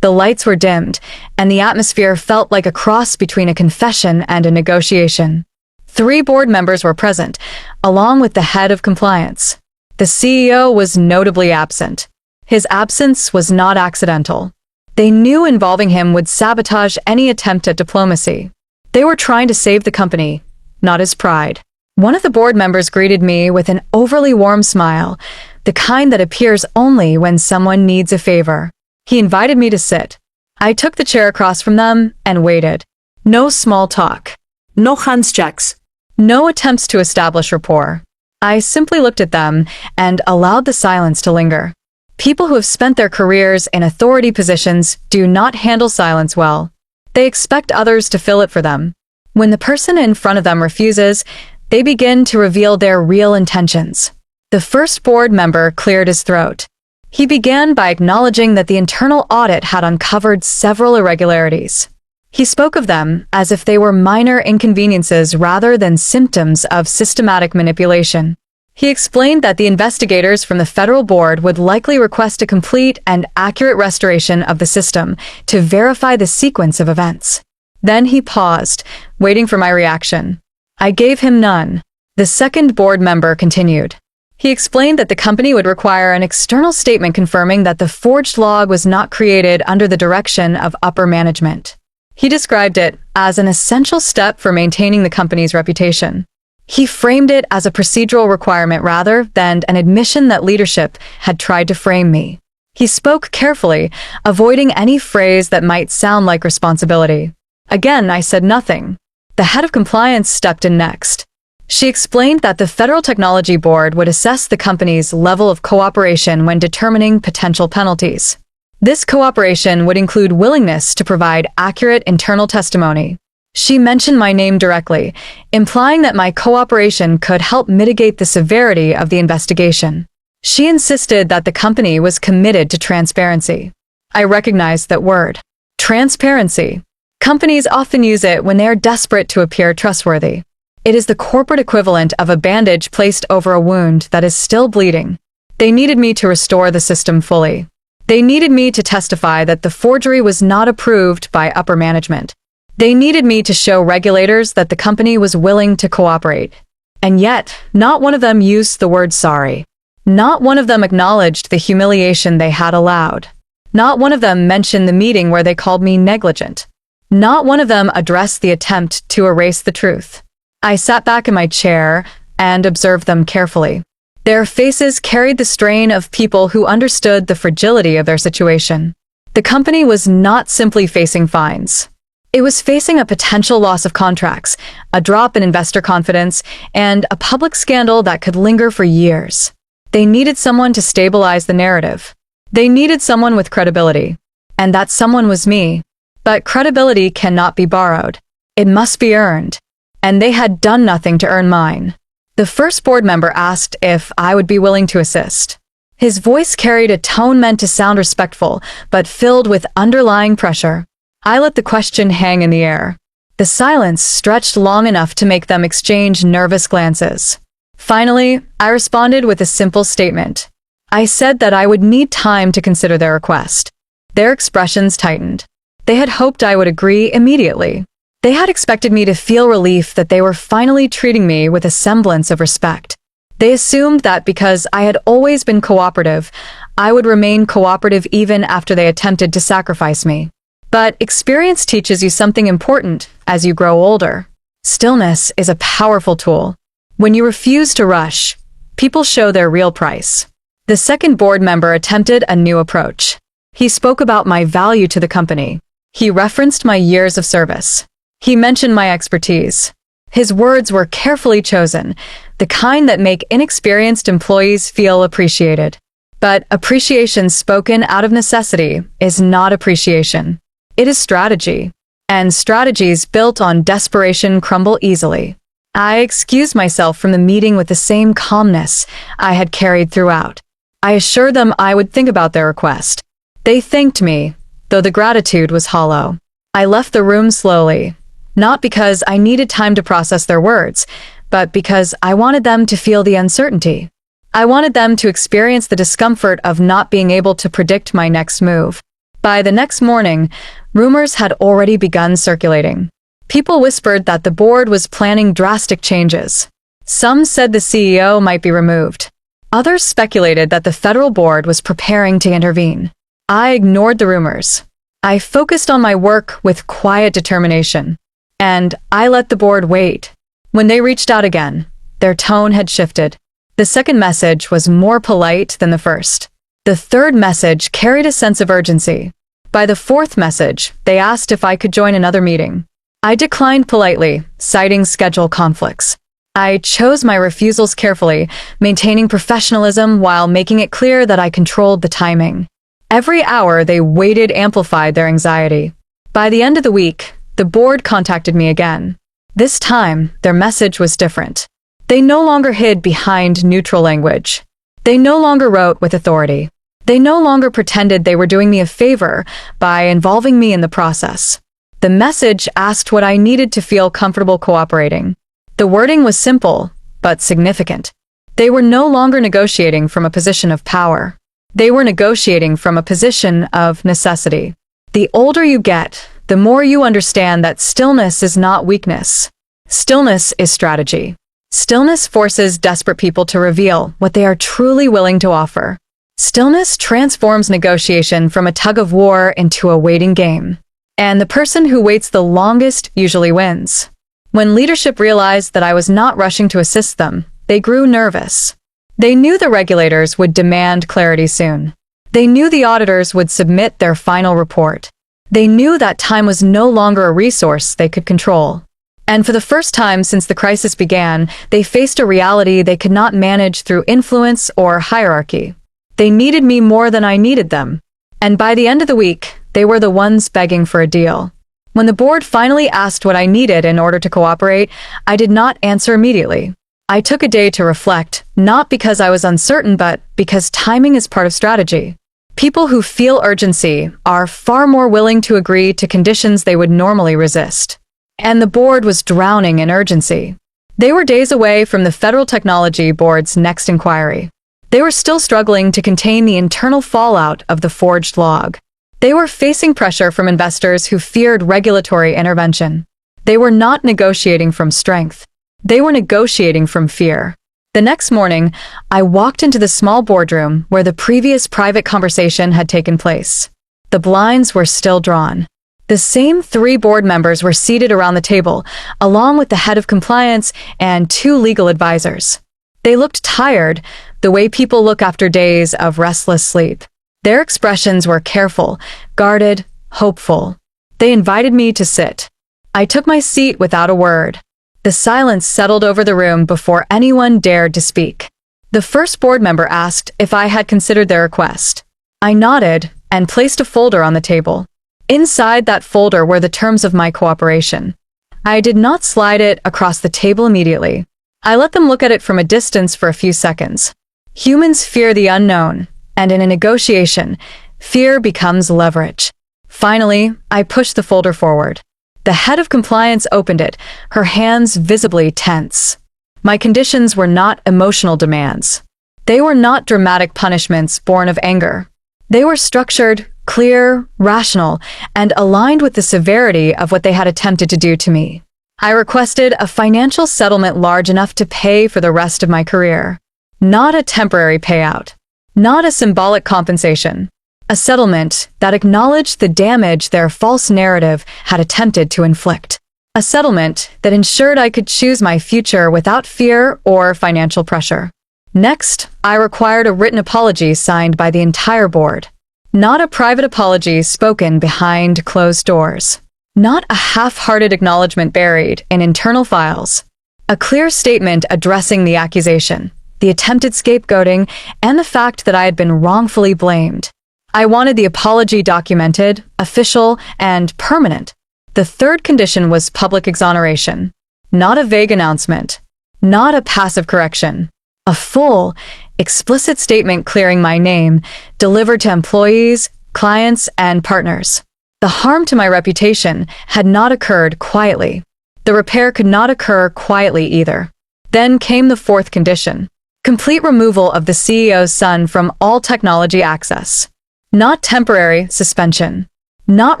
the lights were dimmed, and the atmosphere felt like a cross between a confession and a negotiation. 3 board members were present, along with the head of compliance. The CEO was notably absent. His absence was not accidental. They knew involving him would sabotage any attempt at diplomacy. They were trying to save the company, not his pride. One of the board members greeted me with an overly warm smile, the kind that appears only when someone needs a favor. He invited me to sit. I took the chair across from them and waited. No small talk. No hands checks. No attempts to establish rapport. I simply looked at them and allowed the silence to linger. People who have spent their careers in authority positions do not handle silence well. They expect others to fill it for them. When the person in front of them refuses, they begin to reveal their real intentions. The first board member cleared his throat. He began by acknowledging that the internal audit had uncovered several irregularities. He spoke of them as if they were minor inconveniences rather than symptoms of systematic manipulation. He explained that the investigators from the federal board would likely request a complete and accurate restoration of the system to verify the sequence of events. Then he paused, waiting for my reaction. I gave him none. The second board member continued. He explained that the company would require an external statement confirming that the forged log was not created under the direction of upper management. He described it as an essential step for maintaining the company's reputation. He framed it as a procedural requirement rather than an admission that leadership had tried to frame me. He spoke carefully, avoiding any phrase that might sound like responsibility. Again, I said nothing. The head of compliance stepped in next. She explained that the Federal Technology Board would assess the company's level of cooperation when determining potential penalties. This cooperation would include willingness to provide accurate internal testimony. She mentioned my name directly, implying that my cooperation could help mitigate the severity of the investigation. She insisted that the company was committed to transparency. I recognized that word. Transparency. Companies often use it when they are desperate to appear trustworthy. It is the corporate equivalent of a bandage placed over a wound that is still bleeding. They needed me to restore the system fully. They needed me to testify that the forgery was not approved by upper management. They needed me to show regulators that the company was willing to cooperate. And yet, not one of them used the word sorry. Not one of them acknowledged the humiliation they had allowed. Not one of them mentioned the meeting where they called me negligent. Not one of them addressed the attempt to erase the truth. I sat back in my chair and observed them carefully. Their faces carried the strain of people who understood the fragility of their situation. The company was not simply facing fines. It was facing a potential loss of contracts, a drop in investor confidence, and a public scandal that could linger for years. They needed someone to stabilize the narrative. They needed someone with credibility. And that someone was me. But credibility cannot be borrowed. It must be earned. And they had done nothing to earn mine. The first board member asked if I would be willing to assist. His voice carried a tone meant to sound respectful, but filled with underlying pressure. I let the question hang in the air. The silence stretched long enough to make them exchange nervous glances. Finally, I responded with a simple statement. I said that I would need time to consider their request. Their expressions tightened. They had hoped I would agree immediately. They had expected me to feel relief that they were finally treating me with a semblance of respect. They assumed that because I had always been cooperative, I would remain cooperative even after they attempted to sacrifice me. But experience teaches you something important as you grow older. Stillness is a powerful tool. When you refuse to rush, people show their real price. The second board member attempted a new approach. He spoke about my value to the company. He referenced my years of service. He mentioned my expertise. His words were carefully chosen, the kind that make inexperienced employees feel appreciated. But appreciation spoken out of necessity is not appreciation. It is strategy. And strategies built on desperation crumble easily. I excused myself from the meeting with the same calmness I had carried throughout. I assured them I would think about their request. They thanked me, though the gratitude was hollow. I left the room slowly, not because I needed time to process their words, but because I wanted them to feel the uncertainty. I wanted them to experience the discomfort of not being able to predict my next move. By the next morning, rumors had already begun circulating. People whispered that the board was planning drastic changes. Some said the CEO might be removed. Others speculated that the federal board was preparing to intervene. I ignored the rumors. I focused on my work with quiet determination. And I let the board wait. When they reached out again, their tone had shifted. The second message was more polite than the first. The third message carried a sense of urgency. By the fourth message, they asked if I could join another meeting. I declined politely, citing schedule conflicts. I chose my refusals carefully, maintaining professionalism while making it clear that I controlled the timing. Every hour they waited amplified their anxiety. By the end of the week, the board contacted me again. This time, their message was different. They no longer hid behind neutral language. They no longer wrote with authority. They no longer pretended they were doing me a favor by involving me in the process. The message asked what I needed to feel comfortable cooperating. The wording was simple, but significant. They were no longer negotiating from a position of power. They were negotiating from a position of necessity. The older you get, the more you understand that stillness is not weakness. Stillness is strategy. Stillness forces desperate people to reveal what they are truly willing to offer. Stillness transforms negotiation from a tug-of-war into a waiting game. And the person who waits the longest usually wins. When leadership realized that I was not rushing to assist them, they grew nervous. They knew the regulators would demand clarity soon. They knew the auditors would submit their final report. They knew that time was no longer a resource they could control. And for the first time since the crisis began, they faced a reality they could not manage through influence or hierarchy. They needed me more than I needed them. And by the end of the week, they were the ones begging for a deal. When the board finally asked what I needed in order to cooperate, I did not answer immediately. I took a day to reflect, not because I was uncertain, but because timing is part of strategy. People who feel urgency are far more willing to agree to conditions they would normally resist. And the board was drowning in urgency. They were days away from the Federal Technology Board's next inquiry. They were still struggling to contain the internal fallout of the forged log. They were facing pressure from investors who feared regulatory intervention. They were not negotiating from strength. They were negotiating from fear. The next morning, I walked into the small boardroom where the previous private conversation had taken place. The blinds were still drawn. The same 3 board members were seated around the table, along with the head of compliance and 2 legal advisors. They looked tired, the way people look after days of restless sleep. Their expressions were careful, guarded, hopeful. They invited me to sit. I took my seat without a word. The silence settled over the room before anyone dared to speak. The first board member asked if I had considered their request. I nodded and placed a folder on the table. Inside that folder were the terms of my cooperation. I did not slide it across the table immediately. I let them look at it from a distance for a few seconds. Humans fear the unknown, and in a negotiation, fear becomes leverage. Finally, I pushed the folder forward. The head of compliance opened it, her hands visibly tense. My conditions were not emotional demands. They were not dramatic punishments born of anger. They were structured, clear, rational, and aligned with the severity of what they had attempted to do to me. I requested a financial settlement large enough to pay for the rest of my career. Not a temporary payout. Not a symbolic compensation. A settlement that acknowledged the damage their false narrative had attempted to inflict. A settlement that ensured I could choose my future without fear or financial pressure. Next, I required a written apology signed by the entire board. Not a private apology spoken behind closed doors. Not a half-hearted acknowledgement buried in internal files. A clear statement addressing the accusation, the attempted scapegoating, and the fact that I had been wrongfully blamed. I wanted the apology documented, official, and permanent. The third condition was public exoneration. Not a vague announcement. Not a passive correction. A full, explicit statement clearing my name, delivered to employees, clients, and partners. The harm to my reputation had not occurred quietly. The repair could not occur quietly either. Then came the fourth condition: complete removal of the CEO's son from all technology access. Not temporary suspension. Not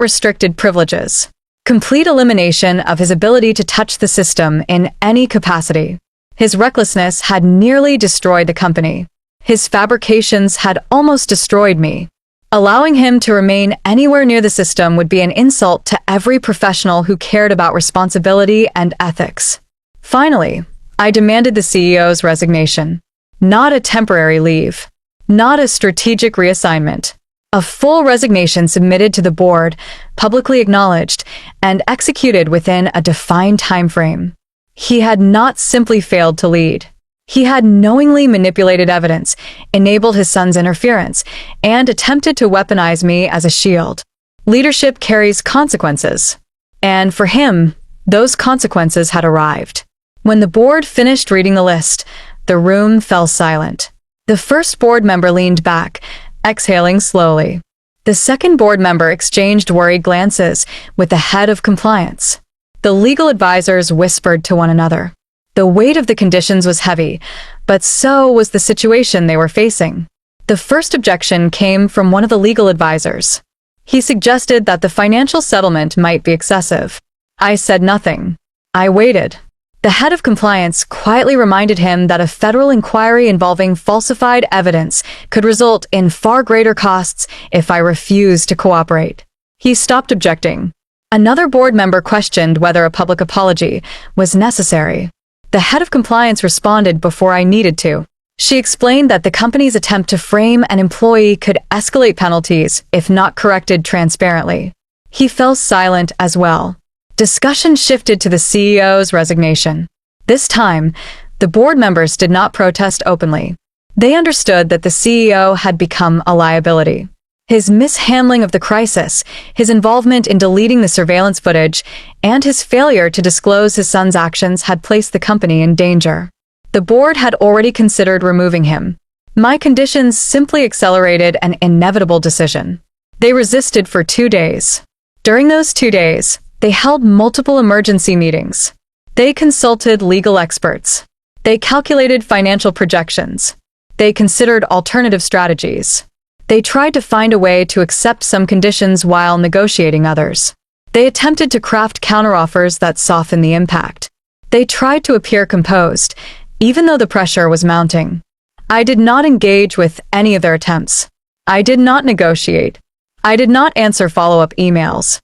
restricted privileges. Complete elimination of his ability to touch the system in any capacity. His recklessness had nearly destroyed the company. His fabrications had almost destroyed me. Allowing him to remain anywhere near the system would be an insult to every professional who cared about responsibility and ethics. Finally, I demanded the CEO's resignation. Not a temporary leave. Not a strategic reassignment. A full resignation submitted to the board, publicly acknowledged, and executed within a defined time frame. He had not simply failed to lead. He had knowingly manipulated evidence, enabled his son's interference, and attempted to weaponize me as a shield. Leadership carries consequences. And for him, those consequences had arrived. When the board finished reading the list, the room fell silent. The first board member leaned back, exhaling slowly. The second board member exchanged worried glances with the head of compliance. The legal advisors whispered to one another. The weight of the conditions was heavy, but so was the situation they were facing. The first objection came from one of the legal advisors. He suggested that the financial settlement might be excessive. I said nothing. I waited. The head of compliance quietly reminded him that a federal inquiry involving falsified evidence could result in far greater costs if I refused to cooperate. He stopped objecting. Another board member questioned whether a public apology was necessary. The head of compliance responded before I needed to. She explained that the company's attempt to frame an employee could escalate penalties if not corrected transparently. He fell silent as well. Discussion shifted to the CEO's resignation. This time, the board members did not protest openly. They understood that the CEO had become a liability. His mishandling of the crisis, his involvement in deleting the surveillance footage, and his failure to disclose his son's actions had placed the company in danger. The board had already considered removing him. My conditions simply accelerated an inevitable decision. They resisted for 2 days. During those 2 days, they held multiple emergency meetings. They consulted legal experts. They calculated financial projections. They considered alternative strategies. They tried to find a way to accept some conditions while negotiating others. They attempted to craft counteroffers that softened the impact. They tried to appear composed, even though the pressure was mounting. I did not engage with any of their attempts. I did not negotiate. I did not answer follow-up emails.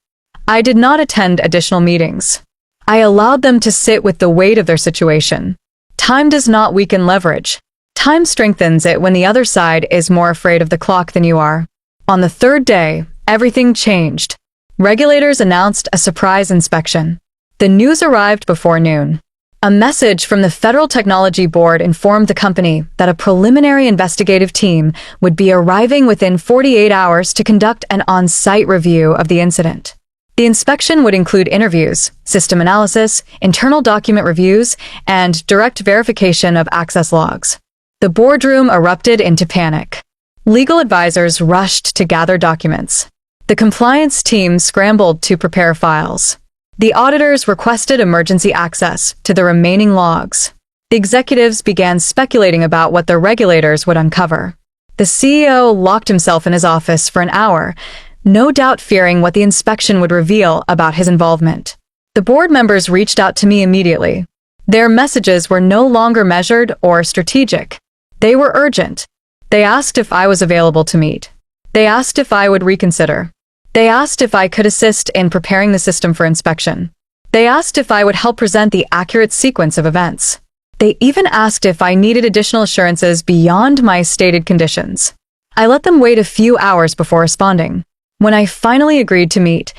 I did not attend additional meetings. I allowed them to sit with the weight of their situation. Time does not weaken leverage. Time strengthens it when the other side is more afraid of the clock than you are. On the third day, everything changed. Regulators announced a surprise inspection. The news arrived before noon. A message from the Federal Technology Board informed the company that a preliminary investigative team would be arriving within 48 hours to conduct an on-site review of the incident. The inspection would include interviews, system analysis, internal document reviews, and direct verification of access logs. The boardroom erupted into panic. Legal advisors rushed to gather documents. The compliance team scrambled to prepare files. The auditors requested emergency access to the remaining logs. The executives began speculating about what the regulators would uncover. The CEO locked himself in his office for an hour, no doubt fearing what the inspection would reveal about his involvement. The board members reached out to me immediately. Their messages were no longer measured or strategic. They were urgent. They asked if I was available to meet. They asked if I would reconsider. They asked if I could assist in preparing the system for inspection. They asked if I would help present the accurate sequence of events. They even asked if I needed additional assurances beyond my stated conditions. I let them wait a few hours before responding. When I finally agreed to meet,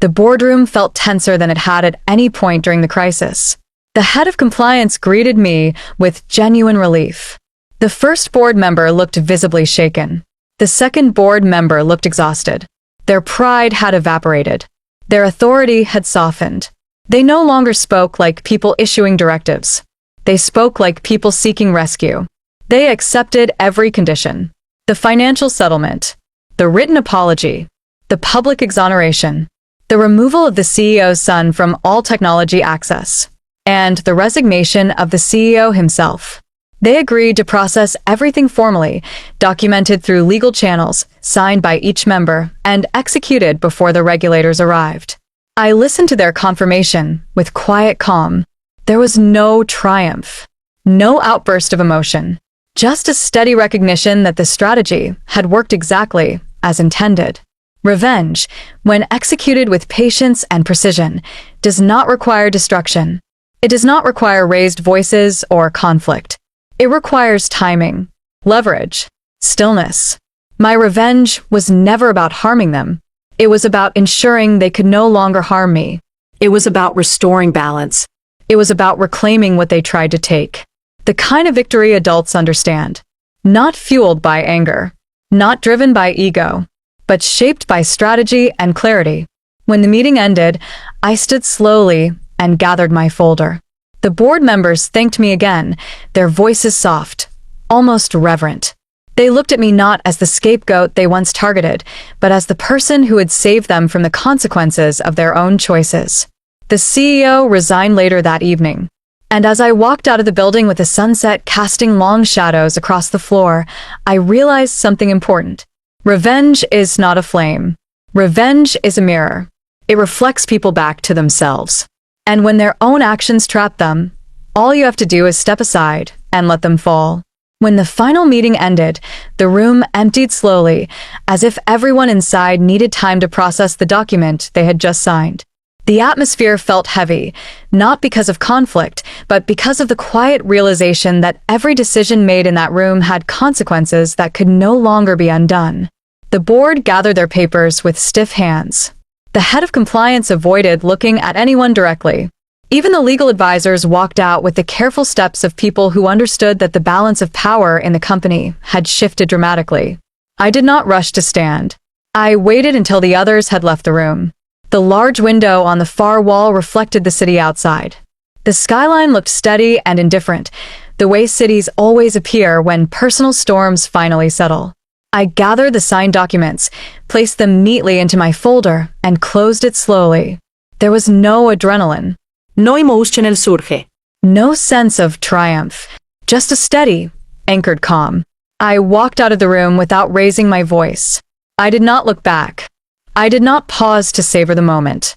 the boardroom felt tenser than it had at any point during the crisis. The head of compliance greeted me with genuine relief. The first board member looked visibly shaken. The second board member looked exhausted. Their pride had evaporated. Their authority had softened. They no longer spoke like people issuing directives. They spoke like people seeking rescue. They accepted every condition. The financial settlement, the written apology, the public exoneration, the removal of the CEO's son from all technology access, and the resignation of the CEO himself. They agreed to process everything formally, documented through legal channels, signed by each member, and executed before the regulators arrived. I listened to their confirmation with quiet calm. There was no triumph, no outburst of emotion, just a steady recognition that the strategy had worked exactly as intended. Revenge, when executed with patience and precision, does not require destruction. It does not require raised voices or conflict. It requires timing, leverage, stillness. My revenge was never about harming them. It was about ensuring they could no longer harm me. It was about restoring balance. It was about reclaiming what they tried to take. The kind of victory adults understand. Not fueled by anger, not driven by ego, but shaped by strategy and clarity. When the meeting ended, I stood slowly and gathered my folder. The board members thanked me again, their voices soft, almost reverent. They looked at me not as the scapegoat they once targeted, but as the person who had saved them from the consequences of their own choices. The CEO resigned later that evening, and as I walked out of the building with the sunset casting long shadows across the floor, I realized something important. Revenge is not a flame. Revenge is a mirror. It reflects people back to themselves. And when their own actions trap them, all you have to do is step aside and let them fall. When the final meeting ended, the room emptied slowly, as if everyone inside needed time to process the document they had just signed. The atmosphere felt heavy, not because of conflict, but because of the quiet realization that every decision made in that room had consequences that could no longer be undone. The board gathered their papers with stiff hands. The head of compliance avoided looking at anyone directly. Even the legal advisors walked out with the careful steps of people who understood that the balance of power in the company had shifted dramatically. I did not rush to stand. I waited until the others had left the room. The large window on the far wall reflected the city outside. The skyline looked steady and indifferent, the way cities always appear when personal storms finally settle. I gathered the signed documents, placed them neatly into my folder, and closed it slowly. There was no adrenaline. No emotional surge. No sense of triumph. Just a steady, anchored calm. I walked out of the room without raising my voice. I did not look back. I did not pause to savor the moment.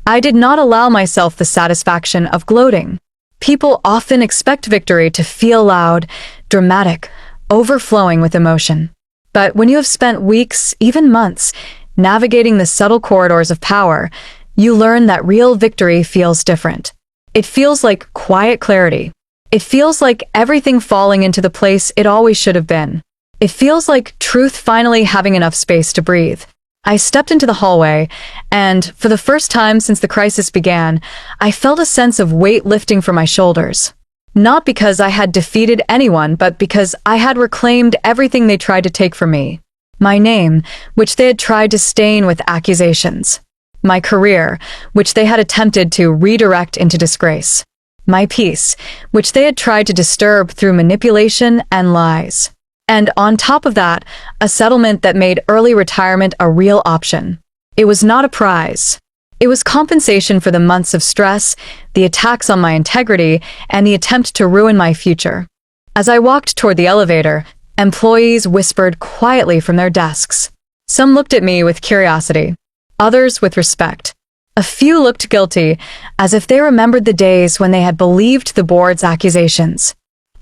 I did not allow myself the satisfaction of gloating. People often expect victory to feel loud, dramatic, overflowing with emotion. But when you have spent weeks, even months, navigating the subtle corridors of power, you learn that real victory feels different. It feels like quiet clarity. It feels like everything falling into the place it always should have been. It feels like truth finally having enough space to breathe. I stepped into the hallway, and for the first time since the crisis began, I felt a sense of weight lifting from my shoulders. Not because I had defeated anyone, but because I had reclaimed everything they tried to take from me. My name, which they had tried to stain with accusations. My career, which they had attempted to redirect into disgrace. My peace, which they had tried to disturb through manipulation and lies. And on top of that, a settlement that made early retirement a real option. It was not a prize. It was compensation for the months of stress, the attacks on my integrity, and the attempt to ruin my future. As I walked toward the elevator, employees whispered quietly from their desks. Some looked at me with curiosity, others with respect. A few looked guilty, as if they remembered the days when they had believed the board's accusations.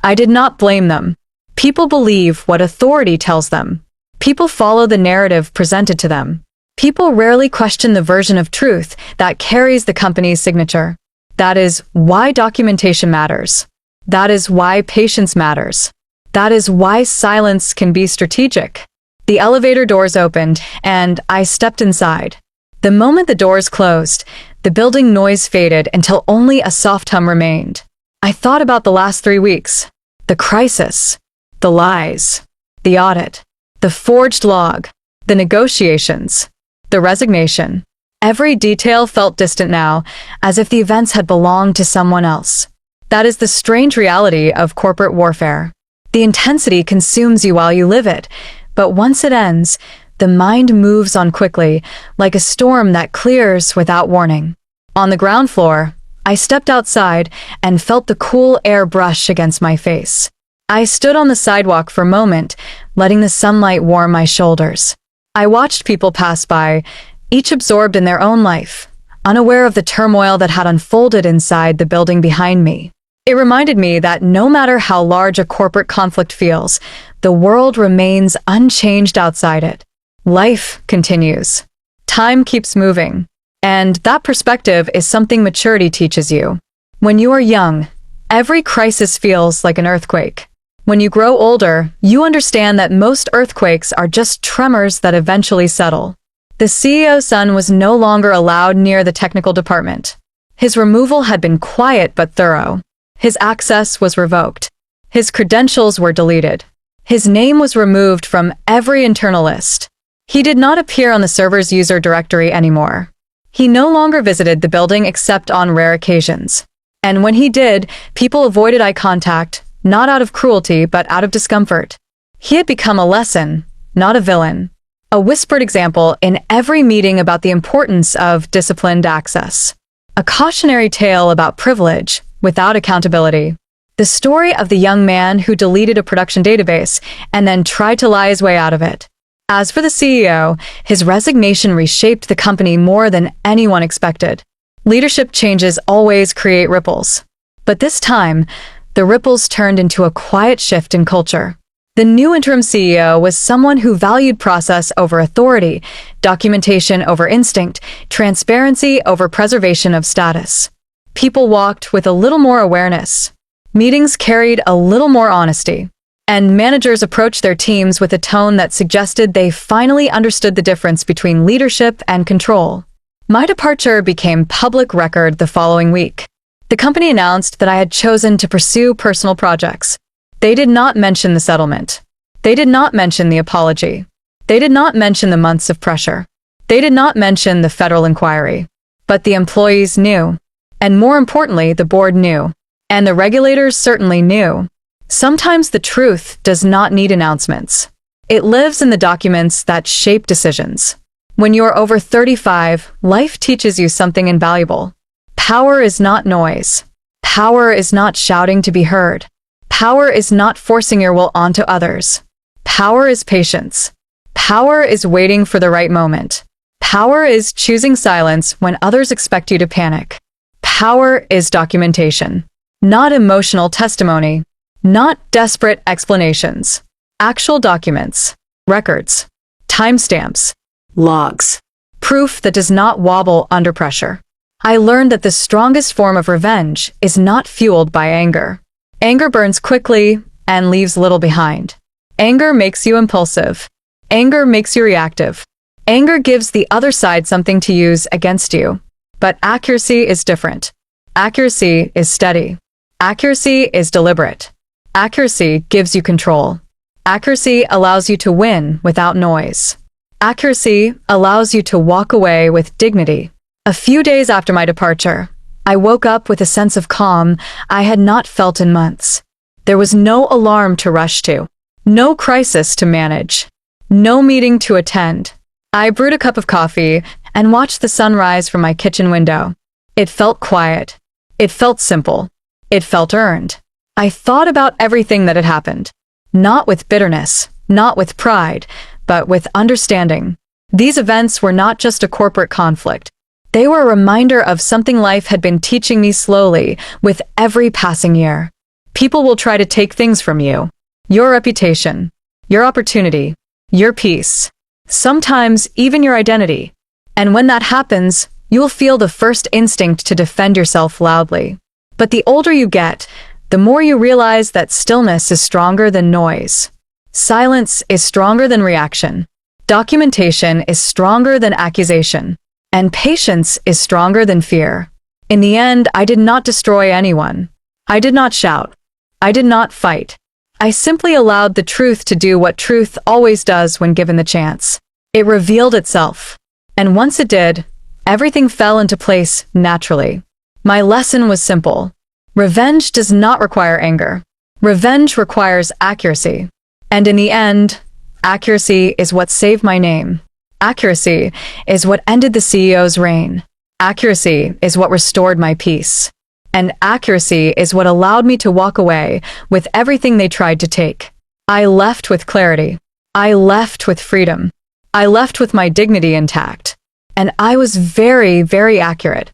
I did not blame them. People believe what authority tells them. People follow the narrative presented to them. People rarely question the version of truth that carries the company's signature. That is why documentation matters. That is why patience matters. That is why silence can be strategic. The elevator doors opened, and I stepped inside. The moment the doors closed, the building noise faded until only a soft hum remained. I thought about the last 3 weeks. The crisis. The lies. The audit. The forged log. The negotiations. The resignation. Every detail felt distant now, as if the events had belonged to someone else. That is the strange reality of corporate warfare. The intensity consumes you while you live it, but once it ends, the mind moves on quickly, like a storm that clears without warning. On the ground floor, I stepped outside and felt the cool air brush against my face. I stood on the sidewalk for a moment, letting the sunlight warm my shoulders. I watched people pass by, each absorbed in their own life, unaware of the turmoil that had unfolded inside the building behind me. It reminded me that no matter how large a corporate conflict feels, the world remains unchanged outside it. Life continues. Time keeps moving. And that perspective is something maturity teaches you. When you are young, every crisis feels like an earthquake. When you grow older, you understand that most earthquakes are just tremors that eventually settle. The CEO's son was no longer allowed near the technical department. His removal had been quiet but thorough. His access was revoked. His credentials were deleted. His name was removed from every internal list. He did not appear on the server's user directory anymore. He no longer visited the building except on rare occasions. And when he did, people avoided eye contact, not out of cruelty but out of discomfort. He had become a lesson, not a villain. A whispered example in every meeting about the importance of disciplined access. A cautionary tale about privilege without accountability. The story of the young man who deleted a production database and then tried to lie his way out of it. As for the CEO, his resignation reshaped the company more than anyone expected. Leadership changes always create ripples. But this time, the ripples turned into a quiet shift in culture. The new interim CEO was someone who valued process over authority, documentation over instinct, transparency over preservation of status. People walked with a little more awareness. Meetings carried a little more honesty. And managers approached their teams with a tone that suggested they finally understood the difference between leadership and control. My departure became public record the following week. The company announced that I had chosen to pursue personal projects. They did not mention the settlement. They did not mention the apology. They did not mention the months of pressure. They did not mention the federal inquiry. But the employees knew. And more importantly, the board knew. And the regulators certainly knew. Sometimes the truth does not need announcements. It lives in the documents that shape decisions. When you are over 35, life teaches you something invaluable. Power is not noise. Power is not shouting to be heard. Power is not forcing your will onto others. Power is patience. Power is waiting for the right moment. Power is choosing silence when others expect you to panic. Power is documentation, not emotional testimony, not desperate explanations. Actual documents, records, timestamps, logs, proof that does not wobble under pressure. I learned that the strongest form of revenge is not fueled by anger. Anger burns quickly and leaves little behind. Anger makes you impulsive. Anger makes you reactive. Anger gives the other side something to use against you. But accuracy is different. Accuracy is steady. Accuracy is deliberate. Accuracy gives you control. Accuracy allows you to win without noise. Accuracy allows you to walk away with dignity. A few days after my departure, I woke up with a sense of calm I had not felt in months. There was no alarm to rush to, no crisis to manage, no meeting to attend. I brewed a cup of coffee and watched the sun rise from my kitchen window. It felt quiet. It felt simple. It felt earned. I thought about everything that had happened, not with bitterness, not with pride, but with understanding. These events were not just a corporate conflict. They were a reminder of something life had been teaching me slowly with every passing year. People will try to take things from you. Your reputation, your opportunity, your peace, sometimes even your identity. And when that happens, you will feel the first instinct to defend yourself loudly. But the older you get, the more you realize that stillness is stronger than noise. Silence is stronger than reaction. Documentation is stronger than accusation. And patience is stronger than fear. In the end, I did not destroy anyone. I did not shout. I did not fight. I simply allowed the truth to do what truth always does when given the chance. It revealed itself. And once it did, everything fell into place naturally. My lesson was simple. Revenge does not require anger. Revenge requires accuracy. And in the end, accuracy is what saved my name. Accuracy is what ended the CEO's reign. Accuracy is what restored my peace. And accuracy is what allowed me to walk away with everything they tried to take. I left with clarity. I left with freedom. I left with my dignity intact. And I was very, very accurate.